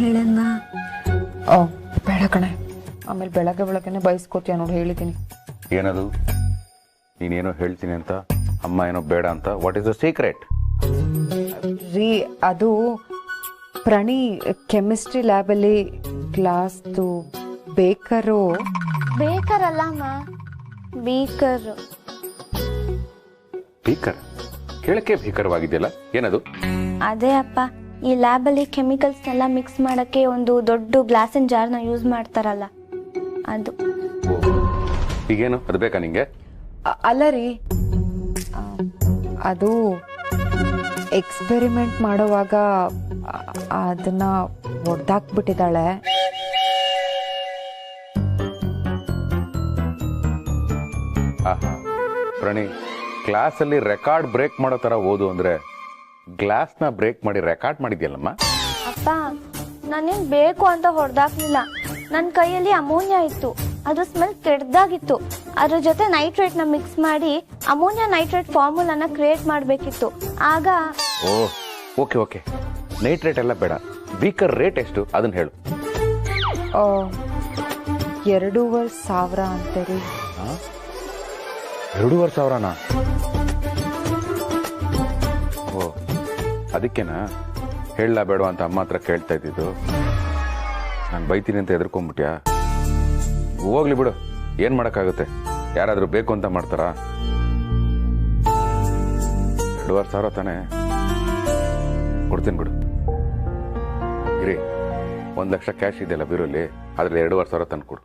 ಹೇಳಣ್ಣ. ಬೇಡ ಕಣೆ, ಆಮೇಲೆ ಬೆಳಗ್ಗೆನೆ ಬಯಸ್ಕೋತೀಯ ನೋಡಿ, ಹೇಳಿದ್ದೀನಿ. ಏನದು? ನೀನೇನೋ ಹೇಳ್ತೀನಿ ಅಂತ, ಅಮ್ಮ ಏನೋ ಬೇಡ ಅಂತ. What is the secret? ರೀ, ಅದು ಪ್ರಣಿ ಕೆಮಿಸ್ಟ್ರಿ ಲ್ಯಾಬಲ್ಲಿ ಕ್ಲಾಸ್ದು ಬೇಕರು. ಬೇಕರಲ್ಲ ಅಮ್ಮ, ಬೀಕರ್. ಭೀಕರ? ಕೇಳಕ್ಕೆ ಭೀಕರವಾಗಿದೆಯಲ್ಲ, ಏನದು? ಅದೇ ಅಪ್ಪ, ಈ ಲ್ಯಾಬಲ್ಲಿ ಕೆಮಿಕಲ್ಸ್ನೆಲ್ಲ ಮಿಕ್ಸ್ ಮಾಡೋಕ್ಕೆ ಒಂದು ದೊಡ್ಡ ಗ್ಲಾಸಿನ ಜಾರ್ನ ಯೂಸ್ ಮಾಡ್ತಾರಲ್ಲ, ಅದು. ಈಗೇನು ಅದು ಬೇಕಾ ನಿಂಗೆ? ಅಲ್ಲ ರೀ, ಅದು ಎಕ್ಸ್ಪೆರಿಮೆಂಟ್ ಮಾಡುವಾಗ ಅದನ್ನ ಒಡ್ದಾಕ್ಬಿಟ್ಟಿದ್ದಾಳೆ. ಪ್ರಣಿ, ಕ್ಲಾಸಲ್ಲಿ ರೆಕಾರ್ಡ್ ಬ್ರೇಕ್ ಮಾಡೋ ತರ ಓದು ಅಂದ್ರೆ ಗ್ಲಾಸ್ನ ಬ್ರೇಕ್ ಮಾಡಿ ರೆಕಾರ್ಡ್ ಮಾಡಿದ್ಯಲ್ಲಮ್ಮ. ಅಪ್ಪ, ನಾನೇನು ಬೇಕು ಅಂತ ಹೊಡೆದಾಕ್ಲಿಲ್ಲ. ನನ್ನ ಕೈಯಲ್ಲಿ ಅಮೋನಿಯಾ ಇತ್ತು, ಅದು ಸ್ಮೆಲ್ ಕೆಡ್ದಾಗಿತ್ತು. ಅದ್ರ ಜೊತೆ ನೈಟ್ರೇಟ್ನ ಮಿಕ್ಸ್ ಮಾಡಿ ಅಮೋನಿಯಾ ನೈಟ್ರೇಟ್ ಫಾರ್ಮುಲಾನ ಕ್ರಿಯೇಟ್ ಮಾಡಬೇಕಿತ್ತು. ಆಗ ಓಕೆ ಓಕೆ, ನೈಟ್ರೇಟ್ ಎಲ್ಲ ಬೇಡ, ಬೀಕರ್ ರೇಟ್ ಎಷ್ಟು ಅದನ್ನ ಹೇಳು. 2,500 ಅಂತೀರಿ. 2,500ನಾ? ಓ, ಅದಕ್ಕೇನಾ ಹೇಳಲ್ಲ ಬೇಡ ಅಂತ ಅಮ್ಮ ಹತ್ರ ಕೇಳ್ತಾ ಇದ್ದಿದ್ದು? ನಾನು ಬೈತೀನಿ ಅಂತ ಎದ್ರಕೊಂಡ್ಬಿಟ್ಯಾ? ಹೋಗ್ಲಿ ಬಿಡು, ಏನ್ ಮಾಡಕ್ಕಾಗುತ್ತೆ? ಯಾರಾದ್ರೂ ಬೇಕು ಅಂತ ಮಾಡ್ತಾರಾ? 2,500 ತಾನೇ, ಕೊಡ್ತೀನಿ ಬಿಡು. ಗಿರಿ, 1 ಲಕ್ಷ ಕ್ಯಾಶ್ ಇದೆಯಲ್ಲ ಬೀರಲ್ಲಿ, ಅದ್ರಲ್ಲಿ 2,500 ತಂದು ಕೊಡು.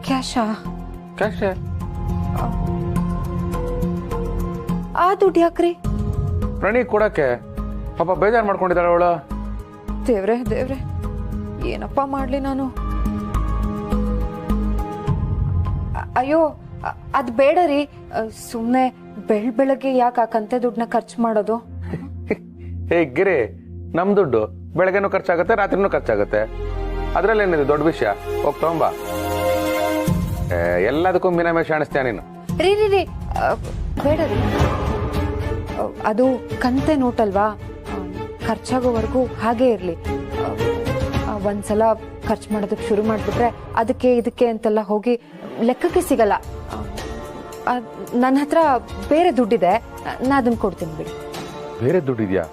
ಕ್ಯಾಶಾ? ಕ್ಯಾಶ್? ಆ ದುಡ್ಡು ಯಾಕ್ರಿ? ಪ್ರಣಿ ಕೊಡಕ್ಕೆ ಪಾಪ ಬೇಜಾರು ಮಾಡ್ಕೊಂಡಿದ್ದಾಳೆ ಅವಳು. ದೇವ್ರೆ ದೇವ್ರೆ, ಏನಪ್ಪ ಮಾಡ್ಲಿ ನಾನು? ಅಯ್ಯೋ, ಅದ್ ಬೇಡ ರೀ. ಸುಮ್ನೆ ಬೆಳಗ್ಗೆ ಯಾಕೆ ಆ ಕಂತೆ ದುಡ್ಡನ್ನ ಖರ್ಚು ಮಾಡೋದು? ಹೇ ಗಿರಿ, ನಮ್ ದುಡ್ಡು ಬೆಳಗ್ಗೆನೂ ಖರ್ಚಾಗತ್ತೆ, ರಾತ್ರಿನೂ ಖರ್ಚಾಗತ್ತೆ. ಅದ್ರಲ್ಲಿ ಏನಿದೆ ದೊಡ್ಡ ವಿಷಯ? ಹೋಗ್ ತಗೊಂಬ. ಎಲ್ಲದಕ್ಕೂ ಮೀನಾಮೇಶ ಅಣಿಸ್ತೀಯ ನೀನು. ರೀ ರೀ ರೀ, ಬೇಡ ರೀ. ಅದು ಕಂತೆ ನೋಟಲ್ವಾ, ಖರ್ಚಾಗೋವರೆಗೂ ಹಾಗೇ ಇರ್ಲಿ. ಒಂದ್ಸಲ ಖರ್ಚು ಮಾಡೋದಕ್ಕೆ ಶುರು ಮಾಡಿಬಿಟ್ರೆ ಅದಕ್ಕೆ ಇದಕ್ಕೆ ಅಂತೆಲ್ಲ ಹೋಗಿ ಲೆಕ್ಕಕ್ಕೆ ಸಿಗಲ್ಲ. ನನ್ನ ಹತ್ರ ಬೇರೆ ದುಡ್ಡಿದೆ, ನಾ ಅದನ್ನ ಕೊಡ್ತೀನಿ ಬಿಡಿ. ಬೇರೆ ದುಡ್ಡಿದ್ಯಾ?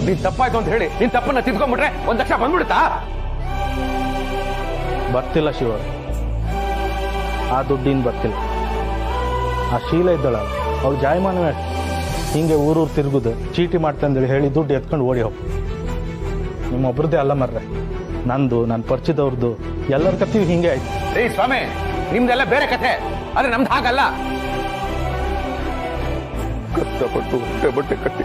ನೀನ್ ತಪ್ಪಾಯ್ತು ಅಂತ ಹೇಳಿ ನೀನ್ ತಪ್ಪನ್ನ ತಿದ್ಕೊಂಡ್ಬಿಟ್ರೆ 1 ಲಕ್ಷ ಬಂದ್ಬಿಡುತ್ತಾ? ಬರ್ತಿಲ್ಲ ಶಿವ, ಆ ದುಡ್ಡಿನ ಬರ್ತಿಲ್ಲ. ಆ ಶೀಲ ಇದ್ದಳ, ಅವ್ಳು ಜಾಯಮಾನವೇ ಹಿಂಗೆ ಊರೂರು ತಿರುಗುದು, ಚೀಟಿ ಮಾಡ್ತಂದೇಳಿ ಹೇಳಿ ದುಡ್ಡು ಎತ್ಕೊಂಡು ಓಡಿ ಹೋಗು. ನಿಮ್ಮೊಬ್ರದ್ದೇ ಅಲ್ಲ ಮರ್ರೆ, ನಂದು, ನನ್ನ ಪರಿಚಯದವ್ರದ್ದು, ಎಲ್ಲರ ಕಥೆಯೂ ಹಿಂಗೆ ಆಯ್ತು. ಏ ಸ್ವಾಮಿ, ನಿಮ್ದೆಲ್ಲ ಬೇರೆ ಕಥೆ, ಆದ್ರೆ ನಮ್ದು ಹಾಗಲ್ಲ. ಕಷ್ಟಪಟ್ಟು ಹೊಟ್ಟೆ ಬಟ್ಟೆ ಕಟ್ಟಿ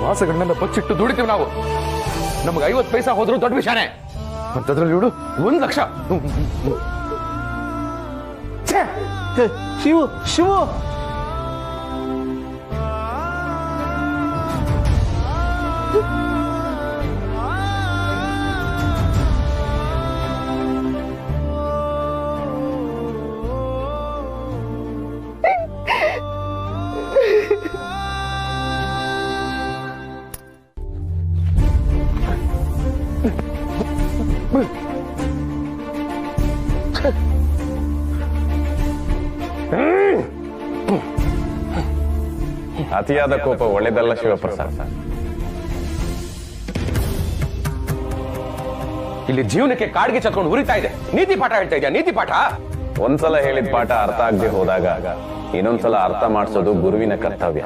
ಮಾಸಗಳನ್ನೆಲ್ಲ ಬಚ್ಚಿಟ್ಟು ದುಡಿತೀವಿ ನಾವು. ನಮ್ಗೆ 50 ಪೈಸಾ ಹೋದ್ರು ದೊಡ್ಡ ವಿಷಯನೇ, ಮತ್ತದ್ರಲ್ಲಿ ನೋಡು 1 ಲಕ್ಷ. ಶಿವು ಶಿವು, ಅತಿಯಾದ ಕೋಪ ಒಳ್ಳೆದಲ್ಲ ಶಿವಪ್ರಸಾದ್. ಇಲ್ಲಿ ಜೀವನಕ್ಕೆ ಕಾಡ್ಗೆ ಚತ್ಕೊಂಡು ಉರಿತಾ ಇದೆ. ನೀತಿ ಪಾಠ ಹೇಳ್ತಾ ಇದೆಯಾ? ನೀತಿ ಪಾಠ? ಒಂದ್ಸಲ ಹೇಳಿದ ಪಾಠ ಅರ್ಥ ಆಗದೆ ಹೋದಾಗ ಇನ್ನೊಂದ್ಸಲ ಅರ್ಥ ಮಾಡಿಸೋದು ಗುರುವಿನ ಕರ್ತವ್ಯ.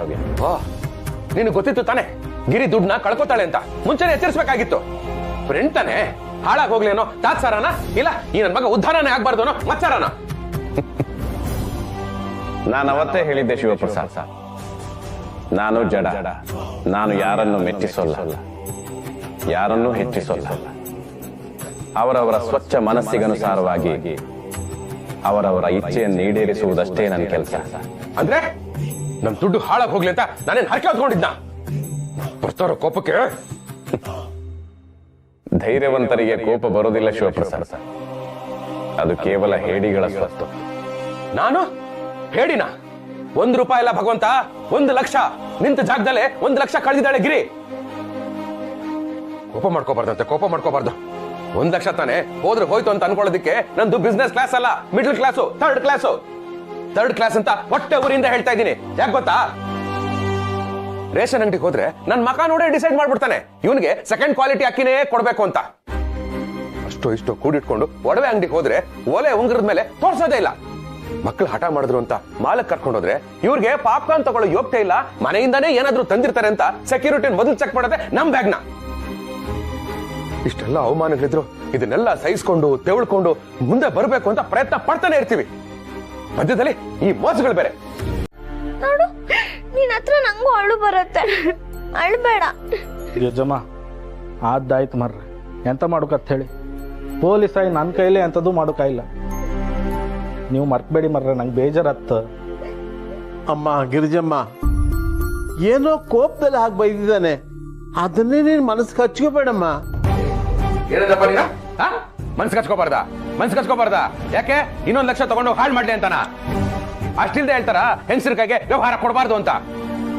ನಿನಗೆ ಗೊತ್ತಿತ್ತು ತಾನೆ ಗಿರಿ ದುಡ್ಡನ್ನ ಕಳ್ಕೊತಾಳೆ ಅಂತ? ಮುಂಚೆನೆ ಎಚ್ಚರಿಸಬೇಕಾಗಿತ್ತು. ಫ್ರೆಂಡ್ ತಾನೆ, ಹಾಳಾಗಿ ಹೋಗ್ಲೇನೋ ತಾತ್ಸಾರನ? ಇಲ್ಲ ಈ ನನ್ನ ಮಗ ಉದ್ಧಾರನೇ ಆಗ್ಬಾರ್ದು ಅನ್ನೋ ಮಚ್ಚಾರನ? ನಾನು ಅವತ್ತೇ ಹೇಳಿದ್ದೆ ಶಿವಪ್ರಸಾದ್, ನಾನು ಜಡ, ನಾನು ಯಾರನ್ನು ಮೆಚ್ಚಿಸೋಲ್ಲ, ಯಾರನ್ನೂ ಹೆಚ್ಚಿಸೋಲ್ಲ. ಅವರವರ ಸ್ವಚ್ಛ ಮನಸ್ಸಿಗನುಸಾರವಾಗಿ ಅವರವರ ಇಚ್ಛೆಯನ್ನು ಈಡೇರಿಸುವುದಷ್ಟೇ ನನ್ನ ಕೆಲಸ. ಅಂದ್ರೆ ನಮ್ ದುಡ್ಡು ಹಾಳಾಗಿ ಹೋಗ್ಲಿ ಅಂತ ನಾನೇನ್ ಹರಕೆ ಹೊತ್ಕೊಂಡಿದ್ನ? ಬರ್ತಾರೋ ಕೋಪಕ್ಕೆ? ಧೈರ್ಯವಂತರಿಗೆ ಕೋಪ ಬರೋದಿಲ್ಲ ಶಿವಪ್ರಸಾದ್, ಅದು ಕೇವಲ ಹೇಡಿಗಳ ಸ್ವತ್ತು. ನಾನು ಹೇಡಿನ? ₹1 ಇಲ್ಲ ಭಗವಂತ, 1,00,000 ನಿಂತ ಜಾಗದಲ್ಲೇ 1,00,000 ಕಳೆದಿದ್ದಾಳೆ ಗಿರಿ. ಕೋಪ ಮಾಡ್ಕೋಬಾರ್ದು. 1,00,000 ತಾನೆ, ಹೋದ್ರೆ ಹೋಯ್ತು ಅಂತ ಅನ್ಕೊಳ್ಳೋದಕ್ಕೆ ನಂದು ಬಿಸ್ನೆಸ್ ಕ್ಲಾಸ್ ಅಲ್ಲ, ಮಿಡಲ್ ಕ್ಲಾಸು, ಥರ್ಡ್ ಕ್ಲಾಸ್ ಅಂತ ಹೊಟ್ಟೆ ಊರಿಂದ ಹೇಳ್ತಾ ಇದ್ದೀನಿ. ಯಾಕೆ ಗೊತ್ತಾ? ರೇಷನ್ ಅಂಗಡಿಗೆ ಹೋದ್ರೆ ನನ್ ಮಕ ನೋಡೇ ಡಿಸೈಡ್ ಮಾಡ್ಬಿಡ್ತಾನೆ ಇವನಿಗೆ ಸೆಕೆಂಡ್ ಕ್ವಾಲಿಟಿ ಅಕ್ಕಿನೇ ಕೊಡ್ಬೇಕು ಅಂತ. ಅಷ್ಟೋ ಇಷ್ಟೋ ಕೂಡಿಟ್ಕೊಂಡು ಒಡವೆ ಅಂಗಡಿಗೆ ಹೋದ್ರೆ ಒಲೆ ಉಂಗ್ರದ ಮೇಲೆ ತೋರ್ಸೋದೇ ಇಲ್ಲ. ಮಕ್ಕಳು ಹಠ ಮಾಡಿದ್ರು ಅಂತ ಮಾಲಕ್ ಕರ್ಕೊಂಡೋದ್ರೆ ಇವ್ರಿಗೆ ಪಾಪ್ಕಾರ್ನ್ ತಗೊಳ್ಳೋ ಯೋಗ್ಯತೆ ಇಲ್ಲ, ಮನೆಯಿಂದಾನೇ ಏನಾದ್ರೂ ತಂದಿರ್ತಾರೆ ಅಂತ ಸೆಕ್ಯೂರಿಟಿ ಮೊದಲು ಚೆಕ್ ಮಾಡೋದೆ ನಮ್ ಬ್ಯಾಗ್ನ. ಇಷ್ಟೆಲ್ಲ ಅವಮಾನಗಳಿದ್ರು ಇದನ್ನೆಲ್ಲ ಸಹಿಸ್ಕೊಂಡು ತೆವಳ್ಕೊಂಡು ಮುಂದೆ ಬರಬೇಕು ಅಂತ ಪ್ರಯತ್ನ ಪಡ್ತಾನೆ ಇರ್ತೀವಿ. ಮಧ್ಯದಲ್ಲಿ ಈ ಮೋಸಗಳು ಬೇರೆ. ನೋಡು, ನಿನ್ ಹತ್ರ ನಂಗೂ ಅಳು ಬರುತ್ತೆ, ಅಳ್ಬೇಡ. ಯಜಮ್ಮ ಆದಾಯ್ತು ಮರ್ರೆ, ಎಂತ ಮಾಡೋಕತ್ ಹೇಳಿ. ಪೊಲೀಸಾಗಿ ನನ್ನ ಕೈಲೇ ಎಂಥದ್ದು ಮಾಡೋಕ್ಕಾಗಿಲ್ಲ. ನೀವು ಮರ್ತ್ಬೇಡಿ ಮರ್ರೆ, ನಂಗೆ ಬೇಜಾರತ್ತ. ಅಮ್ಮ ಗಿರಿಜಮ್ಮ, ಏನೋ ಕೋಪದಲ್ಲಿ ಹಾಗೆ ಬೈದಿದ್ದಾನೆ, ಅದನ್ನೇ ನೀನು ಮನಸ್ಸಿಗೆ ಹಚ್ಕೋಬೇಡಮ್ಮ. ಏನದಪ್ಪ ನೀನು? ಮನ್ಸ್ ಕಚ್ಕೋಬಾರ್ದ? ಯಾಕೆ ಇನ್ನೊಂದು 1,00,000 ತಗೊಂಡು ಹಾಳು ಮಾಡ್ಲಿ ಅಂತಾನ? ಅಷ್ಟಿಲ್ದೆ ಹೇಳ್ತಾರ ಹೆಂಗಸರ ಕೈಗೆ ವ್ಯವಹಾರ ಕೊಡಬಾರ್ದು ಅಂತ.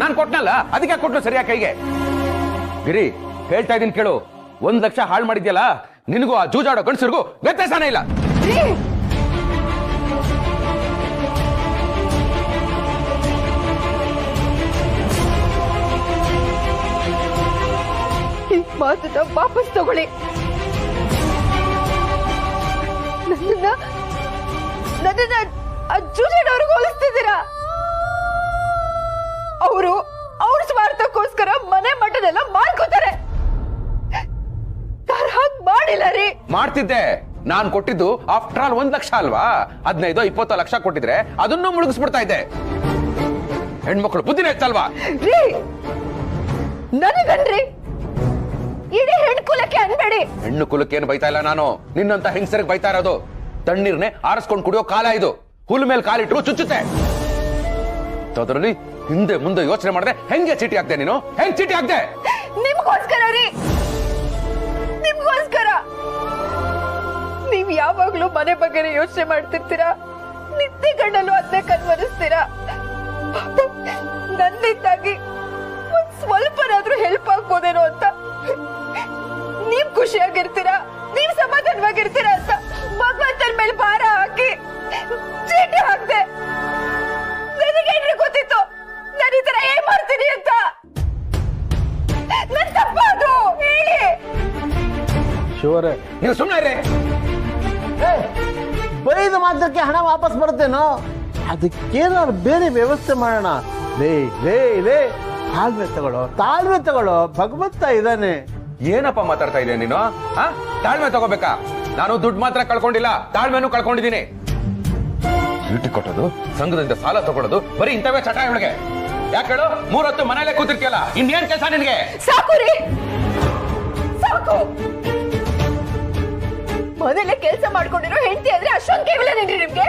ನಾನ್ ಕೊಟ್ನಲ್ಲ, ಅದಕ್ಕೆ ಕೊಟ್ಲು ಸರಿಯಾ ಕೈಗೆ. ಗಿರಿ, ಹೇಳ್ತಾ ಇದೀನಿ ಕೇಳು, 1,00,000 ಹಾಳು ಮಾಡಿದ್ಯಲ್ಲ, ನಿನಗೂ ಆ ಜೂಜಾಡೋ ಗಂಡಸರಿಗೂ ವ್ಯತ್ಯಾಸನೇ ಇಲ್ಲ. ಮಾತನ್ನ ವಾಪಸ್ ತಗೊಳ್ಳಿ. ನನ್ನನ್ನ ಜೂಜಾಡೋರ್ಗೆ ಹೋಲಿಸ್ತಿದ್ದೀರಾ? ಅವ್ರ ಸ್ವಾರ್ಥಕ್ಕೋಸ್ಕರ ಮನೆ ಮಠದೆಲ್ಲ ಮಾಡ್ಕೋತಾರೆ. ಹಾಗೆ ಮಾಡಿಲ್ಲ ರೀ. ಮಾಡ್ತಿದ್ದೆ. ನಾನ್ ಕೊಟ್ಟಿದ್ದು ಆಫ್ಟರ್ ಆಲ್ 1,00,000 ಅಲ್ವಾ? 15-20 ಲಕ್ಷ ಕೊಟ್ಟಿದ್ರೆ ಅದನ್ನು ಮುಳುಗಿಸ್ಬಿಡ್ತಾ ಇದ್ದೆ. ಹೆಣ್ಮಕ್ಳು ಬುದ್ಧಿನ ಹೆಚ್ಚಲ್ವಾ ರೀ? ನನಗನ್ರಿ, ಇಡೀ ಹೆಣ್ಕುಲಕ್ಕೆ ಅನ್ಬೇಡಿ. ಹೆಣ್ಣು ಕುಲಕ್ಕೆ ಏನು ಬೈತಾ ಇಲ್ಲ ನಾನು, ನಿನ್ನಂತ ಹೆಂಗಸರಿಗೆ ಬೈತಾ ಇರೋದು. ತಣ್ಣೀರ್ನೆ ಆರಿಸ್ಕೊಂಡು ಕುಡಿಯೋ ಕಾಲ ಇದು. ಹುಲ್ ಮೇಲೆ ಕಾಲಿಟ್ರು ಚುಚ್ಚುತ್ತೆ. ಅದರಲ್ಲಿ ಹಿಂದೆ ಮುಂದೆ ಯೋಚನೆ ಮಾಡಿದ್ರೆ ಹೆಂಗೆ ಚೀಟಿ ಹಾಕ್ದೆ ನೀನು? ಹೆಂಗ್ ಚೀಟಿ ಹಾಕ್ದೆ? ನಿಮ್ಗೋಸ್ಕರ ರೀ, ನಿಮ್ಗೋಸ್ಕರ. ನೀವ್ ಯಾವಾಗ್ಲೂ ಮನೆ ಬಗ್ಗೆ ಯೋಚನೆ ಮಾಡ್ತಿರ್ತೀರಾ, ನಿತ್ಯ ಗಂಡಲ್ಲೂ ಅದನ್ನೇ ಕನ್ವರಿಸ್ತೀರಾ. ನನ್ನಿಂದಾಗಿ ಒಂದ್ ಸ್ವಲ್ಪನಾದ್ರೂ ಹೆಲ್ಪ್ ಆಗ್ಬೋದೇನೋ ಅಂತ ನೀವ್ ಖುಷಿಯಾಗಿರ್ತೀರಾ, ನೀವ್ ಸಮಾಧಾನವಾಗಿರ್ತೀರಾ ಅಂತ ಭಗವಂತನ ಮೇಲೆ ಭಾರ ಹಾಕಿ ಚೀಟಿ ಹಾಕ್ದೆ. ನನಗೇನ್ರಿ ಗೊತ್ತಿತ್ತು ನಾನು ಈ ತರ ಏನ್ ಮಾಡ್ತೀನಿ ಅಂತ? ನನ್ ತಪ್ಪದು ಹೇಳಿ. ಶಿವರೇ, ನೀವು ಸುಮ್ಮನೆ ಬೈದ ಮಾತ್ರಕ್ಕೆ ಹಣ ವಾಪಸ್ ಬರುತ್ತೇನೋ? ಅದಕ್ಕೇನಾದ್ರು ಬೇರೆ ವ್ಯವಸ್ಥೆ ಮಾಡೋಣ. ಲೇ ತಾಳ್ಮೆ ತಗೊಳ್ಳೋ, ಭಗವಂತ ಇದ್ದಾನೆ. ಏನಪ್ಪ ಮಾತಾಡ್ತಾ ಇದೀಯ ನೀನು? ತಾಳ್ಮೆ ತಗೋಬೇಕಾ? ನಾನು ದುಡ್ಡು ಮಾತ್ರ ಕಳ್ಕೊಂಡಿಲ್ಲ, ತಾಳ್ಮೆನೂ ಕಳ್ಕೊಂಡಿದ್ದೀನಿ. ಚೀಟಿ ಕೊಟ್ಟೋದು, ಸಂಘದಿಂದ ಸಾಲ ತಗೊಳ್ಳೋದು, ಬರೀ ಇಂಥವೇ ಚಟ ಇವಳಿಗೆ. ಯಾಕೆ ಹೇಳು? 3 ಹೊತ್ತು ಮನೇಲೆ ಕೂತಿರ್ತೀಯಲ್ಲ, ಇನ್ನೇನ್ ಕೆಲಸ ನಿನ್ಗೆ? ಸಾಕು ರೀ, ಸಾಕು. ಮೊದಲೇ ಕೆಲಸ ಮಾಡ್ಕೊಂಡಿರೋ ಹೆಂಡತಿ ಆದ್ರೆ ಅಷ್ಟೊಂದು ಕೇವಲ ನಿನ್ರಿ ನಿಮ್ಗೆ?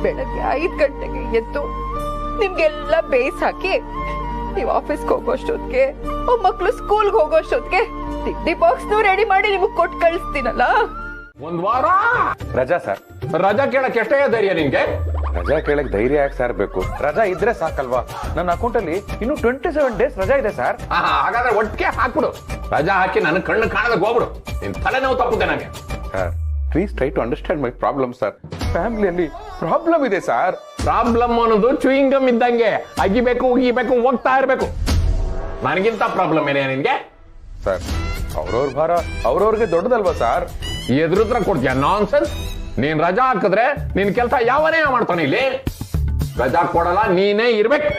ಬೆಳಗ್ಗೆ 5 ಗಂಟೆಗೆ ಎದ್ದು ನಿಮ್ಗೆಲ್ಲ ಬೇಯಿಸ್ ಹಾಕಿ ನೀವ್ ಆಫೀಸ್ಗೆ ಹೋಗೋಷ್ಟೊತ್ತಿಗೆ, ಮಕ್ಳು ಸ್ಕೂಲ್ಗೆ ಹೋಗೋಷ್ಟೊತ್ತಿಗೆ ತಿಂಡಿ ಬಾಕ್ಸ್ನು ರೆಡಿ ಮಾಡಿ ನಿಮಗ್ ಕೊಟ್ಟು ಕಳಿಸ್ತೀನಲ್ಲ. 1 ವಾರ ರಜಾ ಸರ್. ರಜಾ ಕೇಳಕ್ ಎಷ್ಟೇ ಧೈರ್ಯ ನಿನ್ಗೆ? ರಜಾ ಕೇಳಕ್ ಧೈರ್ಯ ಯಾಕೆ ಸರ್ ಬೇಕು? ರಜಾ ಇದ್ರೆ ಸಾಕಲ್ವಾ? ನನ್ನ ಅಕೌಂಟ್ ಅಲ್ಲಿ ಇನ್ನು 27 ಡೇಸ್ ರಜಾ ಇದೆ ಸರ್. ಹಾಗಾದ್ರೆ ಒಟ್ಟಿಗೆ ಹಾಕ್ಬಿಡು. ರಜಾ ಹಾಕಿ ನನ್ನ ಕಣ್ಣು ಕಾಣದ ಹೋಗ್ಬಿಡು. ನಿನ್ ತಲೆನೋವು ತಪ್ಪುತ್ತೆ ನನಗೆ. Sir, please try to understand my problem sir. ಫ್ಯಾಮಿಲಿಯಲ್ಲಿ ಪ್ರಾಬ್ಲಮ್ ಇದೆ ಸರ್. ಪ್ರಾಬ್ಲಮ್ ಅನ್ನೋದು ಚೂಯಿಂಗ್ ಗಮ್ ಇದ್ದಂಗೆ, ಅಗಿಬೇಕು ಉಗಿಬೇಕು ಹೋಗ್ತಾ ಇರ್ಬೇಕು. ನನಗಿಂತ ಪ್ರಾಬ್ಲಮ್ ಏನೇ ನಿನ್ಗೆ? ಸರ್, ಅವ್ರವ್ರ ಭಾರ ಅವ್ರವ್ರಿಗೆ ದೊಡ್ಡದಲ್ವಾ ಸರ್? ಎದುರುತ್ರ ಕೊಡ್ತೀಯ ನಾನ್ಸೆನ್ಸ್. ನೀನ್ ರಜಾ ಹಾಕಿದ್ರೆ ನಿನ್ ಕೆಲಸ ಯಾವನೇ ಮಾಡ್ತಾನೆ ಇಲ್ಲಿ. ರಜಾ ಕೊಡಲ್ಲ, ನೀನೇ ಇರ್ಬೇಕು.